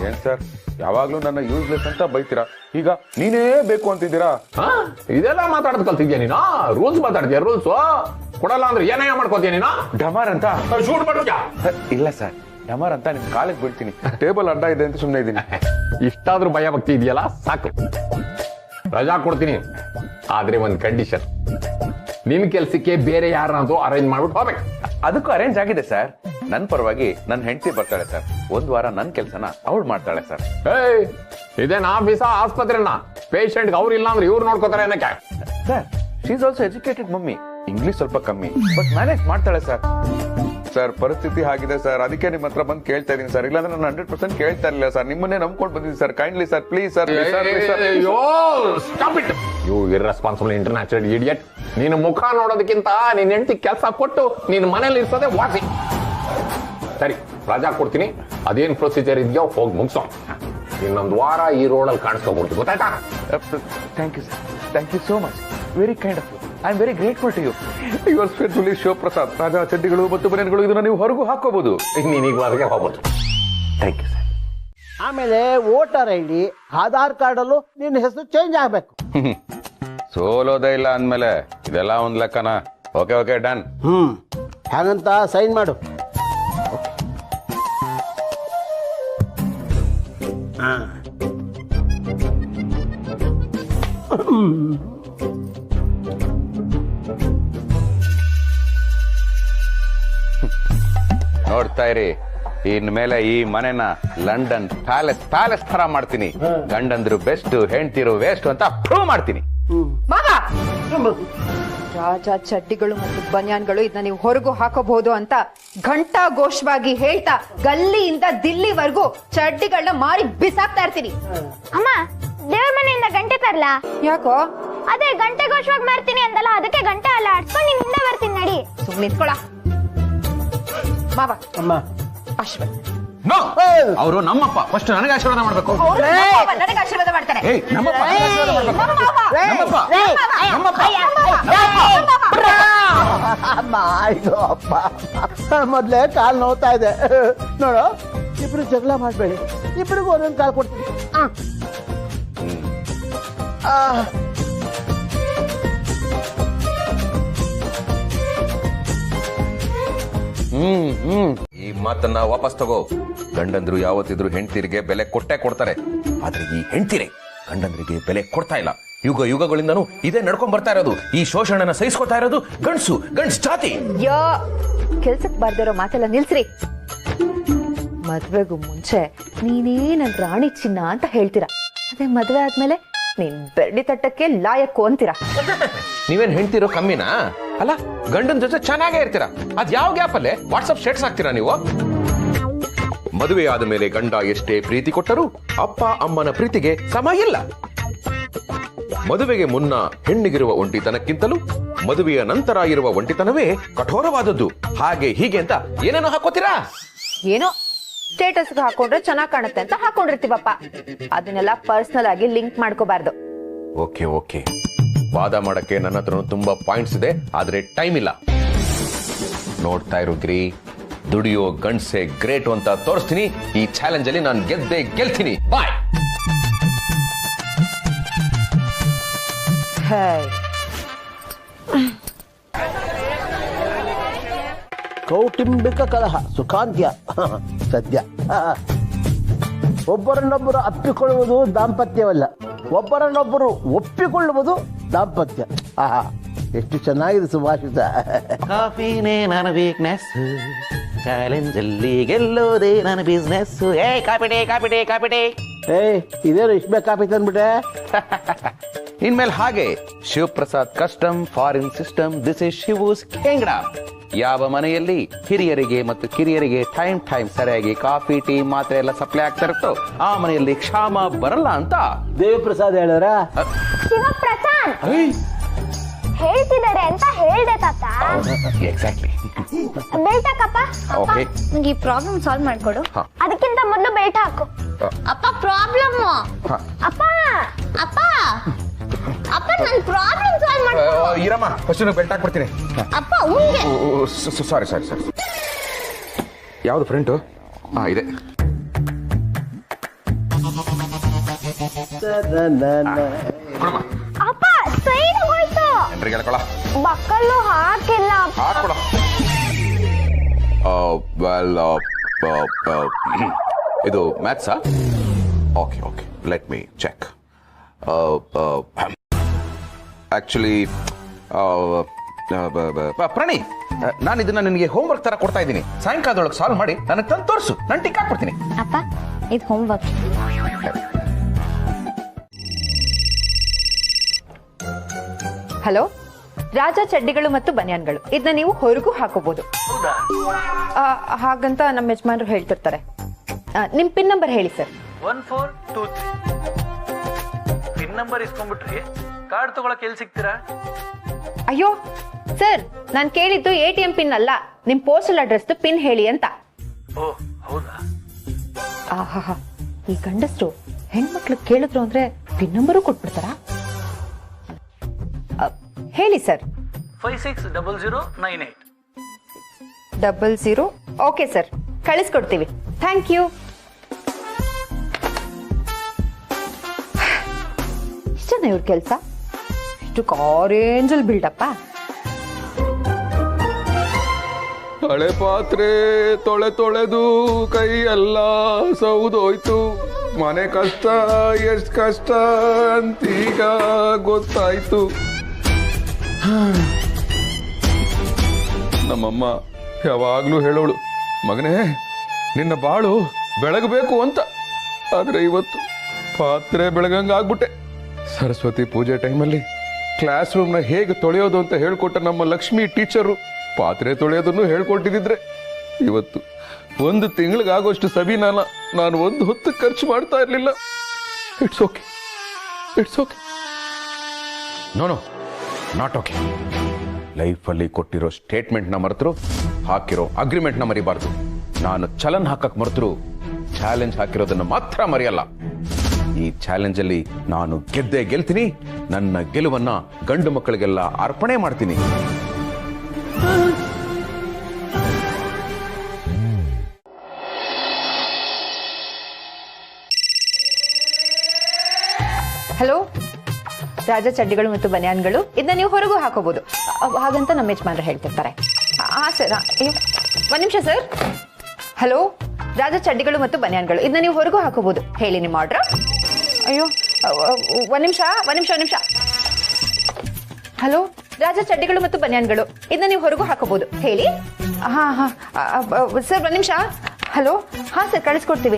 ಏನ್ ಸರ್, ಯಾವಾಗ್ಲೂ ನನ್ನ ಯೂಸ್ಲೆಸ್ ಅಂತ ಬೈತೀರಾ, ಈಗ ನೀನೇ ಬೇಕು ಅಂತಿದ್ದೀರಾ? ಇದೆಲ್ಲ ಮಾತಾಡೋದ್ ಕಲ್ತಿದ್ಯಾ ನೀನು? ರೂಲ್ಸ್ ಮಾತಾಡ್ತೀಯ, ರೂಲ್ಸ್ ಕೊಡಲ್ಲ ಅಂದ್ರೆ ಏನೇ ಮಾಡ್ಕೋತೀಯ ನೀನು? ಡಮಾರ್ ಅಂತ ಶೂಟ್ ಮಾಡ್ತೀಯ? ಇಲ್ಲ ಸರ್, ಡಮಾರ್ ಅಂತ ನಿಮ್ ಕಾಲಿಗೆ ಬೀಳ್ತೀನಿ. ಟೇಬಲ್ ಅಡ್ಡ ಇದೆ ಅಂತ ಸುಮ್ಮನೆ ಇದ್ದೀನಿ. ಇಷ್ಟಾದ್ರೂ ಭಯ ಭಕ್ತಿ ಇದೆಯಲ್ಲ, ಸಾಕು. ರಜಾ ಕೊಡ್ತೀನಿ, ಆದ್ರೆ ಒಂದ್ ಕಂಡೀಷನ್. ನಿನ್ ಕೆಲ್ಸಕ್ಕೆ ಬೇರೆ ಯಾರನ್ನಾದ್ರೂ ಅರೇಂಜ್ ಮಾಡ್ಬಿಟ್ಟು ಹೋಗ್ಬೇಕು. ಅದಕ್ಕೂ ಅರೇಂಜ್ ಆಗಿದೆ ಸರ್. ನನ್ ಪರವಾಗಿ ನನ್ನ ಹೆಂಡತಿ ಬರ್ತಾಳೆ ಸರ್. 1 ವಾರ ನನ್ ಕೆಲ್ಸನ ಅವಳು ಮಾಡ್ತಾಳೆ ಸರ್. ಇದೇನ್ ಆಫೀಸ ಆಸ್ಪತ್ರೆನ? ಪೇಷಂಟ್ ಅವ್ರು ಇಲ್ಲ ಅಂದ್ರೆ ಇವ್ರು ನೋಡ್ಕೋತಾರೆ ಏನಕ್ಕೆ? Sir, she is also educated mummy. English ಸ್ವಲ್ಪ ಕಮ್ಮಿ ಬಟ್ ಮ್ಯಾನೇಜ್ ಮಾಡ್ತಾಳೆ ಸರ್. ಸರ್ ಪರಿಸ್ಥಿತಿ ಆಗಿದೆ ಸರ್, ಅದಕ್ಕೆ ನಿಮ್ಮ ಹತ್ರ ಬಂದು ಕೇಳ್ತಾ ಇದೀನಿ ಸರ್. ಇಲ್ಲಾಂದ್ರೆ ನಾನು 100% ಕೇಳ್ತಾ ಇರಲಿಲ್ಲ ಸರ್. ನಿಮ್ಮನ್ನೇ ನಂಬ್ಕೊಂಡು ಬಂದಿದ್ದೀನಿ sir. Kindly sir, please sir. You irresponsible international idiot. ನೀನು ಮುಖ ನೋಡೋದಕ್ಕಿಂತ ನಿನ್ನ ಹೆಂಡತಿ ಕೆಲಸ ಕೊಟ್ಟು ನಿನ್ನ ಮನೇಲಿ ಇರ್ತದೆ ವಾಸಿ. ಸರಿ, ರಜಾ ಕೊಡ್ತೀನಿ. ಅದೇನ್ ಪ್ರೊಸೀಜರ್ ಇದೆಯೋ ಹೋಗಿ ಮುಗಿಸೋ. ಇನ್ನೊಂದು ವಾರ ಈ ರೋಡಲ್ಲಿ ಕಾಣಿಸ್ಕೊಬಿಡ್ತು, ಗೊತ್ತಾಯ್ತಾ? Thank you sir, thank you so much. Very kind of you. I am very grateful to you. Your faithfully Shivaprasad. Raja ಚಡ್ಡಿಗಳು ಮತ್ತು ಬನಿಯನ್ಗಳು ಇದನ್ನ ನೀವು ಹೊರಗೂ ಹಾಕೋಬಹುದು. ನೀನೀಗ ಹೊರಗೆ ಹೋಗ್ಬೋದು. ಥ್ಯಾಂಕ್ ಯು ಸರ್. ಆಮೇಲೆ ವೋಟರ್ ID, ಆಧಾರ್ ಕಾರ್ಡಲ್ಲೂ ನಿನ್ನ ಹೆಸರು ಚೇಂಜ್ ಆಗಬೇಕು. ಸೋಲೋದೇ ಇಲ್ಲ ಅಂದ್ಮೇಲೆ ಇದೆಲ್ಲ ಒಂದ್ ಲೆಕ್ಕನ. Okay okay done. ಹಾಗಂತ ಸೈನ್ ಮಾಡು. ನೋಡ್ತಾ ಇರಿ, ಇನ್ಮೇಲೆ ಈ ಮನೆನ ಲಂಡನ್ ಪ್ಯಾಲೇಸ್ ತರ ಮಾಡ್ತೀನಿ. ಗಂಡಂದ್ರು ಬೆಸ್ಟ್, ಹೆಂಡ್ತಿರು ವೇಸ್ಟ್ ಅಂತ ಪ್ರೂವ್ ಮಾಡ್ತೀನಿ. ರಾಜ ಚಡ್ಡಿಗಳು ಮತ್ತು ಬನ್ಯಾನ್ಗಳು ಇದನ್ನ ನೀವು ಹೊರಗೂ ಹಾಕೋಬಹುದು ಅಂತ ಘಂಟಾ ಘೋಷವಾಗಿ ಹೇಳ್ತಾ ಗಲ್ಲಿಯಿಂದ ದಿಲ್ಲಿವರೆಗೂ ಚಡ್ಡಿಗಳನ್ನ ಮಾರಿ ಬಿಸಾಕ್ತಾ ಇರ್ತೀನಿ. ಅಮ್ಮ, ದೇವ್ರ ಮನೆಯಿಂದ ಗಂಟೆ ತರ್ಲಾ? ಯಾಕೋ? ಅದೇ ಗಂಟೆ ಘೋಷವಾಗಿ ಮಾಡ್ತೀನಿ ಅಂದಲ್ಲ, ಅದಕ್ಕೆ ಗಂಟೆ ಅಲ್ಲ ಆಡ್ಸ್ಕೊಂಡು ನಿನ್ ಹಿಂದೆ ಬರ್ತೀನಿ ನಡಿ. ಸುಮ್ಮನೆ ನಿಂತ್ಕೊಳ ಮಾವ. ಅಮ್ಮ, ಅಶ್ವಥ್ ಅವರು ನಮ್ಮಪ್ಪ, ಫಸ್ಟ್ ನನಗೆ ಆಶೀರ್ವಾದ ಮಾಡ್ಬೇಕು. ನನಗೆ ಆಶೀರ್ವಾದ ಮಾಡ್ತಾರೆ. ಮೊದ್ಲೇ ಕಾಲ್ ನೋವ್ತಾ ಇದೆ ನೋಡು. ಇಬ್ರು ಜಗಳ ಮಾಡ್ಬೇಡಿ, ಇಬ್ರಿಗೂ ಒಂದೊಂದು ಕಾಲ್ ಕೊಡ್ತೀನಿ. ಈ ಮಾತನ್ನ ವಾಪಸ್ ತಗೋ. ಗಂಡಂದ್ರು ಯಾವತ್ತಿದ್ರು ಹೆಂಡತಿರಿಗೆ ಬೆಲೆ ಕೊಟ್ಟೆ ಕೊಡ್ತಾರೆ, ಆದ್ರೆ ಈ ಹೆಂಡತಿರೆ ಗಂಡಂದ್ರಿಗೆ ಬೆಲೆ ಕೊಡ್ತಾ ಇಲ್ಲ. ಯುಗಗಳಿಂದನೂ ಇದೇ ನಡ್ಕೊಂಡ್ ಬರ್ತಾ ಇರೋದು. ಈ ಶೋಷಣೆನ ಸಹಿಸ್ಕೊತಾ ಇರೋದು ಗಂಡ್ಸು ಜಾತಿ. ಕೆಲ್ಸಕ್ ಬರ್ದಿರೋ ಮಾತೆಲ್ಲ ನಿಲ್ಸ್ರಿ. ಮದ್ವೆಗೂ ಮುಂಚೆ ನೀನೇ ನನ್ ರಾಣಿ ಚಿನ್ನ ಅಂತ ಹೇಳ್ತೀರಾ, ಅದೇ ಮದ್ವೆ ಆದ್ಮೇಲೆ ನೀನ್ ಬೆಳ್ಳಿ ತಟ್ಟಕ್ಕೆ ಲಾಯಕ್ಕು ಅಂತೀರಾ. ನೀವೇನ್ ಹೆಂಡ್ತಿರೋ ಕಮ್ಮಿನಾ? ಅಲ್ಲ, ಗಂಡನ ಜೊತೆ ಚೆನ್ನಾಗೇ ಇರ್ತೀರಾ. ಅದ್ ಯಾವ ಗ್ಯಾಪ್ ಅಲ್ಲೇ ವಾಟ್ಸ್ಆಪ್ ಸ್ಟೇಟಸ್ ಹಾಕ್ತೀರಾ ನೀವು? ಮದುವೆ ಆದ ಮೇಲೆ ಗಂಡ ಎಷ್ಟೇ ಪ್ರೀತಿ ಕೊಟ್ಟರೂ ಅಪ್ಪ ಅಮ್ಮನ ಪ್ರೀತಿಗೆ ಸಮ ಇಲ್ಲ. ಮದುವೆಗೆ ಮುನ್ನ ಹೆಣ್ಣಿಗಿರುವ ಒಂಟಿತನಕ್ಕಿಂತಲೂ ಮದುವೆಯ ನಂತರ ಇರುವ ಒಂಟಿತನವೇ ಕಠೋರವಾದದ್ದು. ಹಾಗೆ ಹೀಗೆ ಅಂತ ಏನೇನೋ ಹಾಕೋತೀರಾ. ಏನೋ ಸ್ಟೇಟಸ್ ಹಾಕೊಂಡ್ರೆ ಚೆನ್ನಾಗ್ ಕಾಣುತ್ತೆ ಅಂತ ಹಾಕೊಂಡಿರ್ತೀವಪ್ಪ. ಅದನ್ನೆಲ್ಲ ಪರ್ಸನಲ್ ಆಗಿ ಲಿಂಕ್ ಮಾಡ್ಕೋಬಾರ್ದು. ಓಕೆ ಓಕೆ, ವಾದ ಮಾಡಕ್ಕೆ ನನ್ನ ಹತ್ರ ತುಂಬಾ ಪಾಯಿಂಟ್ಸ್ ಇದೆ, ಆದ್ರೆ ಟೈಮ್ ಇಲ್ಲ. ನೋಡ್ತಾ ಇರು ಗಿರಿ, ದುಡಿಯೋ ಗಂಡ್ಸೆ ಗ್ರೇಟ್ ಅಂತ ತೋರಿಸ್ತೀನಿ. ಈ ಚಾಲೆಂಜ್ ಅಲ್ಲಿ ನಾನು ಗೆಲ್ತೀನಿ. ಬಾಯ್. ಕೌಟುಂಬಿಕ ಕಲಹ ಸುಖಾಂತ್ಯ ಸದ್ಯ. ಒಬ್ಬರನ್ನೊಬ್ಬರು ಅಪ್ಪಿಕೊಳ್ಳುವುದು ದಾಂಪತ್ಯವಲ್ಲ, ಒಬ್ಬರನ್ನೊಬ್ಬರು ಒಪ್ಪಿಕೊಳ್ಳುವುದು ದಾಂಪತ್ಯ. ಆಹಾ, ಎಷ್ಟು ಚೆನ್ನಾಗಿದೆ ಸುಭಾಷಿತ. ಕಾಫಿನೇ ನನ್ನ ವೀಕ್ನೆಸ್, ಚಾಲೆಂಜ್ ಅಲ್ಲಿ ಗೆಲ್ಲೋದೇ ನನ್ನ ಬಿಸ್ನೆಸ್. ಏ ಕಾಪಿಟೆ. ಇದೇನು ಇಷ್ಟ ಕಾಪಿ ತಂದ್ಬಿಟ್ಟೆ? ಇನ್ಮೇಲೆ ಹಾಗೆ Shivaprasad custom foreign system. This is Shivu's kingdom. ಯಾವ ಮನೆಯಲ್ಲಿ ಹಿರಿಯರಿಗೆ ಮತ್ತು ಕಿರಿಯರಿಗೆ ಟೈಮ್ ಸರಿಯಾಗಿ ಕಾಫಿ ಟೀ ಮಾತ್ರೆ ಎಲ್ಲ ಸಪ್ಲೈ ಆಗ್ತಾ ಇರುತ್ತೋ ಆ ಮನೆಯಲ್ಲಿ ಕ್ಷಾಮ ಬರಲ್ಲ ಅಂತ ದೇವಪ್ರಸಾದ್ ಹೇಳಿದ್ರ. ಶಿವಪ್ರಸಾದ್ ಹೇಳ್ತಿದ್ದಾರೆ ಅಂತ ಹೇಳ್ದೆ ತಾತ. ಎಕ್ಸಾಕ್ಟ್ಲಿ. ಬೆಲ್ಟ್ ಹಾಕಪ್ಪ. ಓಕೆ, ನಂಗೆ ಈ ಪ್ರಾಬ್ಲಮ್ ಸಾಲ್ವ್ ಮಾಡ್ಕೊಡು. ಅದಕ್ಕಿಂತ ಮೊದಲು ಬೆಲ್ಟ್ ಹಾಕು. ಅಪ್ಪ ಪ್ರಾಬ್ಲಮ್. ಅಪ್ಪ ನನ್ ಪ್ರಾಬ್ಲಮ್ ಸಾಲ್ವ್ ಮಾಡು. ಇರಮ್ಮ, ಫಸ್ಟ್ ಬೆಲ್ಟ್ ಹಾಕ್ಬಿಡ್ತೀನಿ. ಅಪ್ಪ ಉಂಗೆ. ಸಾರಿ. ಯಾವ್ದು ಫ್ರಂಟು? ಇದೆ. ಅಪ್ಪ ಸೈಡ್ ಹೋಯ್ತು. ಎಲ್ರಿಗೆ ಹೇಳ್ಕೊಳ. ಬಕ್ಕಲ್ಲು ಹಾಕಿಲ್ಲ. ಹಾಕೊಳ. ಇದು ಮ್ಯಾಥ್ಸಾ? Okay, let me check. Actually Prani, ನಾನು ಇದನ್ನ ನಿನಗೆ ಹೋಮ್ವರ್ಕ್ ತರ ಕೊಡ್ತಾ ಇದ್ದೀನಿ. ಸಾಯಂಕಾಲದೊಳಗೆ ಸಾಲ್ವ್ ಮಾಡಿ ನನಗೆ ತಂದು ತೋರಿಸು, ನಾನು ಟಿಕ್ ಹಾಕ್ಬಿಡ್ತೀನಿ. ಅಪ್ಪ ಇದು ಹೋಮ್ವರ್ಕ್. ಹಲೋ, ರಾಜ ಚಡ್ಡಿಗಳು ಮತ್ತು ಬನಿಯಾನ್ಗಳು ಇದನ್ನ ನೀವು ಹೊರಗೂ ಹಾಕೋಬಹುದು. ಹಾಗಂತ ನಮ್ಮ ಯಜಮಾನರು ಹೇಳ್ತಿರ್ತಾರೆ. ನಿಮ್ ಪಿನ್ ನಂಬರ್ ಹೇಳಿ ಸರ್. 1423 ಪಿನ್ ನಂಬರ್ ಇಸ್ಕೊಂಡ್ಬಿಟ್ರಿ ಕಾರ್ಡ್ ತಗೊಳಕ್ ಎಲ್ಲಿ ಸಿಗ್ತೀರಾ? ಅಯ್ಯೋ ಸರ್, ನಾನ್ ಕೇಳಿದ್ದು ATM ಪಿನ್ ಅಲ್ಲ, ನಿಮ್ ಪೋಸ್ಟಲ್ ಅಡ್ರೆಸ್ ಪಿನ್ ಹೇಳಿ ಅಂತ. ಓ ಹೌದಾ? ಆಹಾ, ಈ ಗಂಡಸ್ರು ಹೆಣ್ಮಕ್ಳು ಕೇಳಿದ್ರು ಅಂದ್ರೆ ಪಿನ್ ನಂಬರು ಕೊಟ್ಬಿಡ್ತಾರ? ಹೇಳಿ ಸರ್. 560098 00. ಓಕೆ ಸರ್, ಕಳಿಸ್ಕೊಡ್ತೀವಿ. Thank you. ಇಷ್ಟನ ಇವ್ರ ಕೆಲ್ಸ? ಇಷ್ಟು ಆರೆಂಜಲ್ ಬಿಲ್ಡಪ್ಪ. ಹಳೆ ಪಾತ್ರೆ ತೊಳೆದು ಕೈ ಎಲ್ಲ ಸೌದೋಯ್ತು. ಮನೆ ಕಷ್ಟ ಎಷ್ಟ್ ಕಷ್ಟ ಅಂತೀಗ ಗೊತ್ತಾಯ್ತು. ನಮ್ಮಮ್ಮ ಯಾವಾಗ್ಲೂ ಹೇಳೋಳು, ಮಗನೇ ನಿನ್ನ ಬಾಳು ಬೆಳಗಬೇಕು ಅಂತ. ಆದ್ರೆ ಇವತ್ತು ಪಾತ್ರೆ ಬೆಳಗಂಗಾಗ್ಬಿಟ್ಟೆ. ಸರಸ್ವತಿ ಪೂಜೆ ಟೈಮಲ್ಲಿ ಕ್ಲಾಸ್ ರೂಮ್ನ ಹೇಗೆ ತೊಳೆಯೋದು ಅಂತ ಹೇಳ್ಕೊಟ್ಟ ನಮ್ಮ ಲಕ್ಷ್ಮಿ ಟೀಚರು ಪಾತ್ರೆ ತೊಳೆಯೋದನ್ನು ಹೇಳ್ಕೊಟ್ಟಿದ್ರೆ ಇವತ್ತು 1 ತಿಂಗಳಿಗಾಗೋಷ್ಟು ಸಬೀನಾನ ನಾನು 1 ಹೊತ್ತು ಖರ್ಚು ಮಾಡ್ತಾ ಇರ್ಲಿಲ್ಲ. It's okay. No not okay. ಲೈಫಲ್ಲಿ ಕೊಟ್ಟಿರೋ ಸ್ಟೇಟ್ಮೆಂಟ್ನ ಮರೆತರು, ಹಾಕಿರೋ ಅಗ್ರಿಮೆಂಟ್ನ ಮರಿಬಾರ್ದು. ನಾನು ಚಲನ್ ಹಾಕಕ್ ಮರೆತರು ಚಾಲೆಂಜ್ ಹಾಕಿರೋದನ್ನ ಮಾತ್ರ ಮರೆಯಲ್ಲ. ಈ ಚಾಲೆಂಜ್ ಅಲ್ಲಿ ನಾನು ಗೆದ್ದೇ ಗೆಲ್ತೀನಿ. ನನ್ನ ಗೆಲುವನ್ನ ಗಂಡು ಮಕ್ಕಳಿಗೆಲ್ಲ ಅರ್ಪಣೆ ಮಾಡ್ತೀನಿ. ಹಲೋ, ರಾಜ ಚಡ್ಡಿಗಳು ಮತ್ತು ಬನಿಯಾನ್ಗಳು ಇದನ್ನ ನೀವು ಹೊರಗೂ ಹಾಕೋಬಹುದು. ಹಾಗಂತ ನಮ್ಮ ಯಜಮಾನರು ಹೇಳ್ತಿರ್ತಾರೆ. ಹಾ ಸರ್, ಅಯ್ಯೋ ಒಂದ್ ನಿಮಿಷ ಸರ್. ಹಲೋ, ರಾಜ ಚಡ್ಡಿಗಳು ಮತ್ತು ಬನಿಯಾನ್ಗಳು ಇದನ್ನ ನೀವು ಹೊರಗೂ ಹಾಕೋಬಹುದು. ಹೇಳಿ ನಿಮ್ಮ ಆರ್ಡರ್. ಅಯ್ಯೋ ಒಂದ್ ನಿಮಿಷ. ಹಲೋ, ರಾಜ ಚಡ್ಡಿಗಳು ಮತ್ತು ಬನಿಯಾನ್ಗಳು ಇದನ್ನ ನೀವು ಹೊರಗೂ ಹಾಕೋಬಹುದು. ಹೇಳಿ. ಹಾ ಸರ್, ಒಂದ್ ನಿಮಿಷ. ಹಲೋ, ಹಾ ಸರ್, ಕಳಿಸ್ಕೊಡ್ತೀವಿ.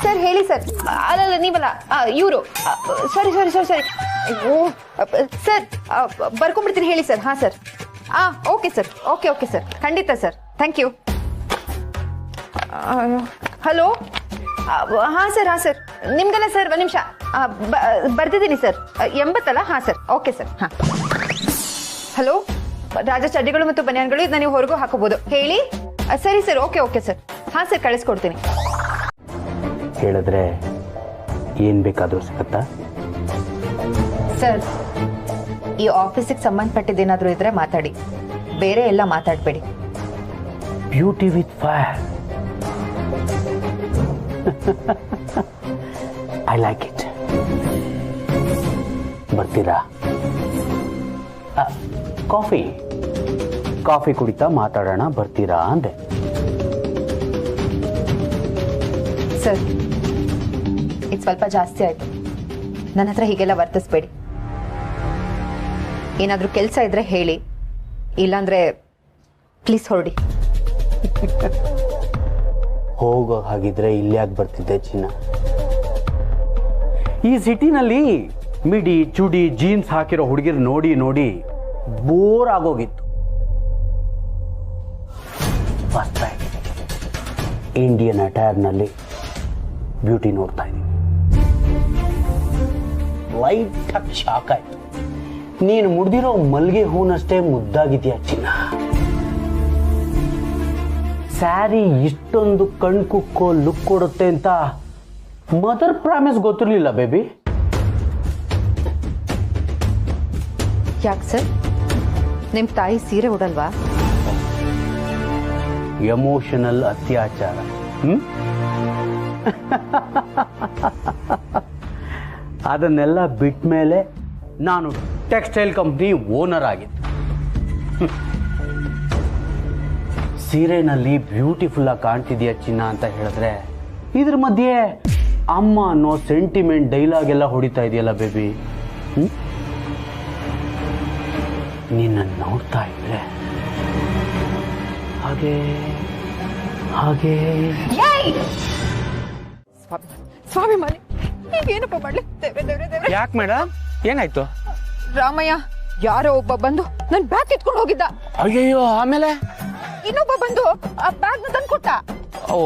ಸರ್ ಹೇಳಿ ಸರ್. ಅಲ್ಲ ನೀವಲ್ಲ, ಇವರು. ಸಾರಿ. ಓ ಸರ್, ಬರ್ಕೊಂಡ್ಬಿಡ್ತೀನಿ ಹೇಳಿ ಸರ್. ಹಾ sir. Okay sir. Okay sir, ಖಂಡಿತ ಸರ್. Thank you. ಹಲೋ, ಹಾ ಸರ್. ನಿಮ್ಗಲ್ಲ ಸರ್, ಒಂದ್ ನಿಮಿಷ. ಬರ್ತಿದ್ದೀನಿ ಸರ್. 80 ಅಲ್ಲ? ಹಾ ಸರ್, ಓಕೆ ಸರ್. ಹಾ ಹಲೋ, ರಾಜ ಚಡ್ಡಿಗಳು ಮತ್ತು ಬನಿಯಾನ್ಗಳು ಇದನ್ನ ನೀವು ಹೊರಗೂ ಹಾಕೋಬಹುದು. ಹೇಳಿ. ಸರಿ ಸರ್, ಓಕೆ ಸರ್. ಹಾ ಸರ್, ಕಳಿಸ್ಕೊಡ್ತೀನಿ. ಹೇಳಿದ್ರೆ ಏನ್ ಬೇಕಾದ್ರೂ ಸಿಗುತ್ತಾ ಸರ್? ಈ ಆಫೀಸಿಗೆ ಸಂಬಂಧಪಟ್ಟಿದ್ದೇನಾದ್ರೂ ಇದ್ರೆ ಮಾತಾಡಿ, ಬೇರೆ ಎಲ್ಲ ಮಾತಾಡಬೇಡಿ. Beauty with fire. I like it. ಬರ್ತೀರಾ? ಕಾಫಿ ಕುಡಿತಾ ಮಾತಾಡೋಣ, ಬರ್ತೀರಾ ಅಂದೆ. ಸರ್, ಇದು ಸ್ವಲ್ಪ ಜಾಸ್ತಿ ಆಯ್ತು. ನನ್ನ ಹತ್ರ ಹೀಗೆಲ್ಲ ವರ್ತಿಸ್ಬೇಡಿ. ಏನಾದ್ರೂ ಕೆಲಸ ಇದ್ರೆ ಹೇಳಿ, ಇಲ್ಲಾಂದ್ರೆ ಪ್ಲೀಸ್ ಹೊರಡಿ. ಹೋಗೋ ಹಾಗಿದ್ರೆ ಇಲ್ಯಾಕೆ ಬರ್ತಿದ್ದೆ ಚಿನ್ನ? ಈ ಸಿಟಿನಲ್ಲಿ ಮಿಡಿ ಚುಡಿ ಜೀನ್ಸ್ ಹಾಕಿರೋ ಹುಡುಗಿರು ನೋಡಿ ಬೋರ್ ಆಗೋಗಿತ್ತು. ಫಸ್ಟ್ ಟೈಮ್ ಇಂಡಿಯನ್ ಅಟೈರ್ನಲ್ಲಿ ಬ್ಯೂಟಿ ನೋಡ್ತಾ ಇದ್ದೀನಿ. ಲೈಟ್ ಆಗಿ ಶಾಕ್ ಆಯ್ತು. ನೀನು ಮುಡ್ದಿರೋ ಮಲ್ಗೆ ಹೂನಷ್ಟೇ ಮುದ್ದಾಗಿದ್ಯಾ ಚಿನ್ನ. ಸ್ಯಾರಿ ಇಷ್ಟೊಂದು ಕಣ್ಕುಕ್ಕೋ ಲುಕ್ ಕೊಡುತ್ತೆ ಅಂತ ಮದರ್ ಪ್ರಾಮಿಸ್ ಗೊತ್ತಿರ್ಲಿಲ್ಲ ಬೇಬಿ. ಯಾಕೆ ಸರ್, ನಿಮ್ ತಾಯಿ ಸೀರೆ ಉಡಲ್ವಾ? ಎಮೋಷನಲ್ ಅತ್ಯಾಚಾರ. ಅದನ್ನೆಲ್ಲ ಬಿಟ್ಟ ಮೇಲೆ ನಾನು ಟೆಕ್ಸ್ಟೈಲ್ ಕಂಪ್ನಿ ಓನರ್ ಆಗಿದ್ದೆ. ಸೀರೆನಲ್ಲಿ ಬ್ಯೂಟಿಫುಲ್ ಆಗಿ ಕಾಣ್ತಿದ್ಯಾ ಚಿನ್ನ ಅಂತ ಹೇಳಿದ್ರೆ ಇದ್ರ ಮಧ್ಯೆ ಅಮ್ಮ ಅನ್ನೋ ಸೆಂಟಿಮೆಂಟ್ ಡೈಲಾಗ್ ಎಲ್ಲ ಹೊಡಿತಾ ಇದೆಯಲ್ಲ ಬೇಬಿ. ನಿನ್ನ ನೋಡ್ತಾ ಇದ್ರೆ ಹಾಗೆ ಸ್ವಾಮಿ ಮನೆ ಏನಪ್ಪ ಮಾಡ್ಲಿ? ದೇವ್ರೆ. ಯಾಕೆ ಮೇಡಮ್, ಏನಾಯ್ತು? ರಾಮಯ್ಯ, ಯಾರೋ ಒಬ್ಬ ಬಂದು ನನ್ ಬ್ಯಾಗ್ ಎತ್ಕೊಂಡು ಹೋಗಿದ್ದ. ಅಯ್ಯಯ್ಯೋ, ಆಮೇಲೆ ಇನ್ನೊಬ್ಬ ಬಂದು ಆ ಬ್ಯಾಗ್ ನ ತಂದು ಕೊಟ್ಟ. ಓ,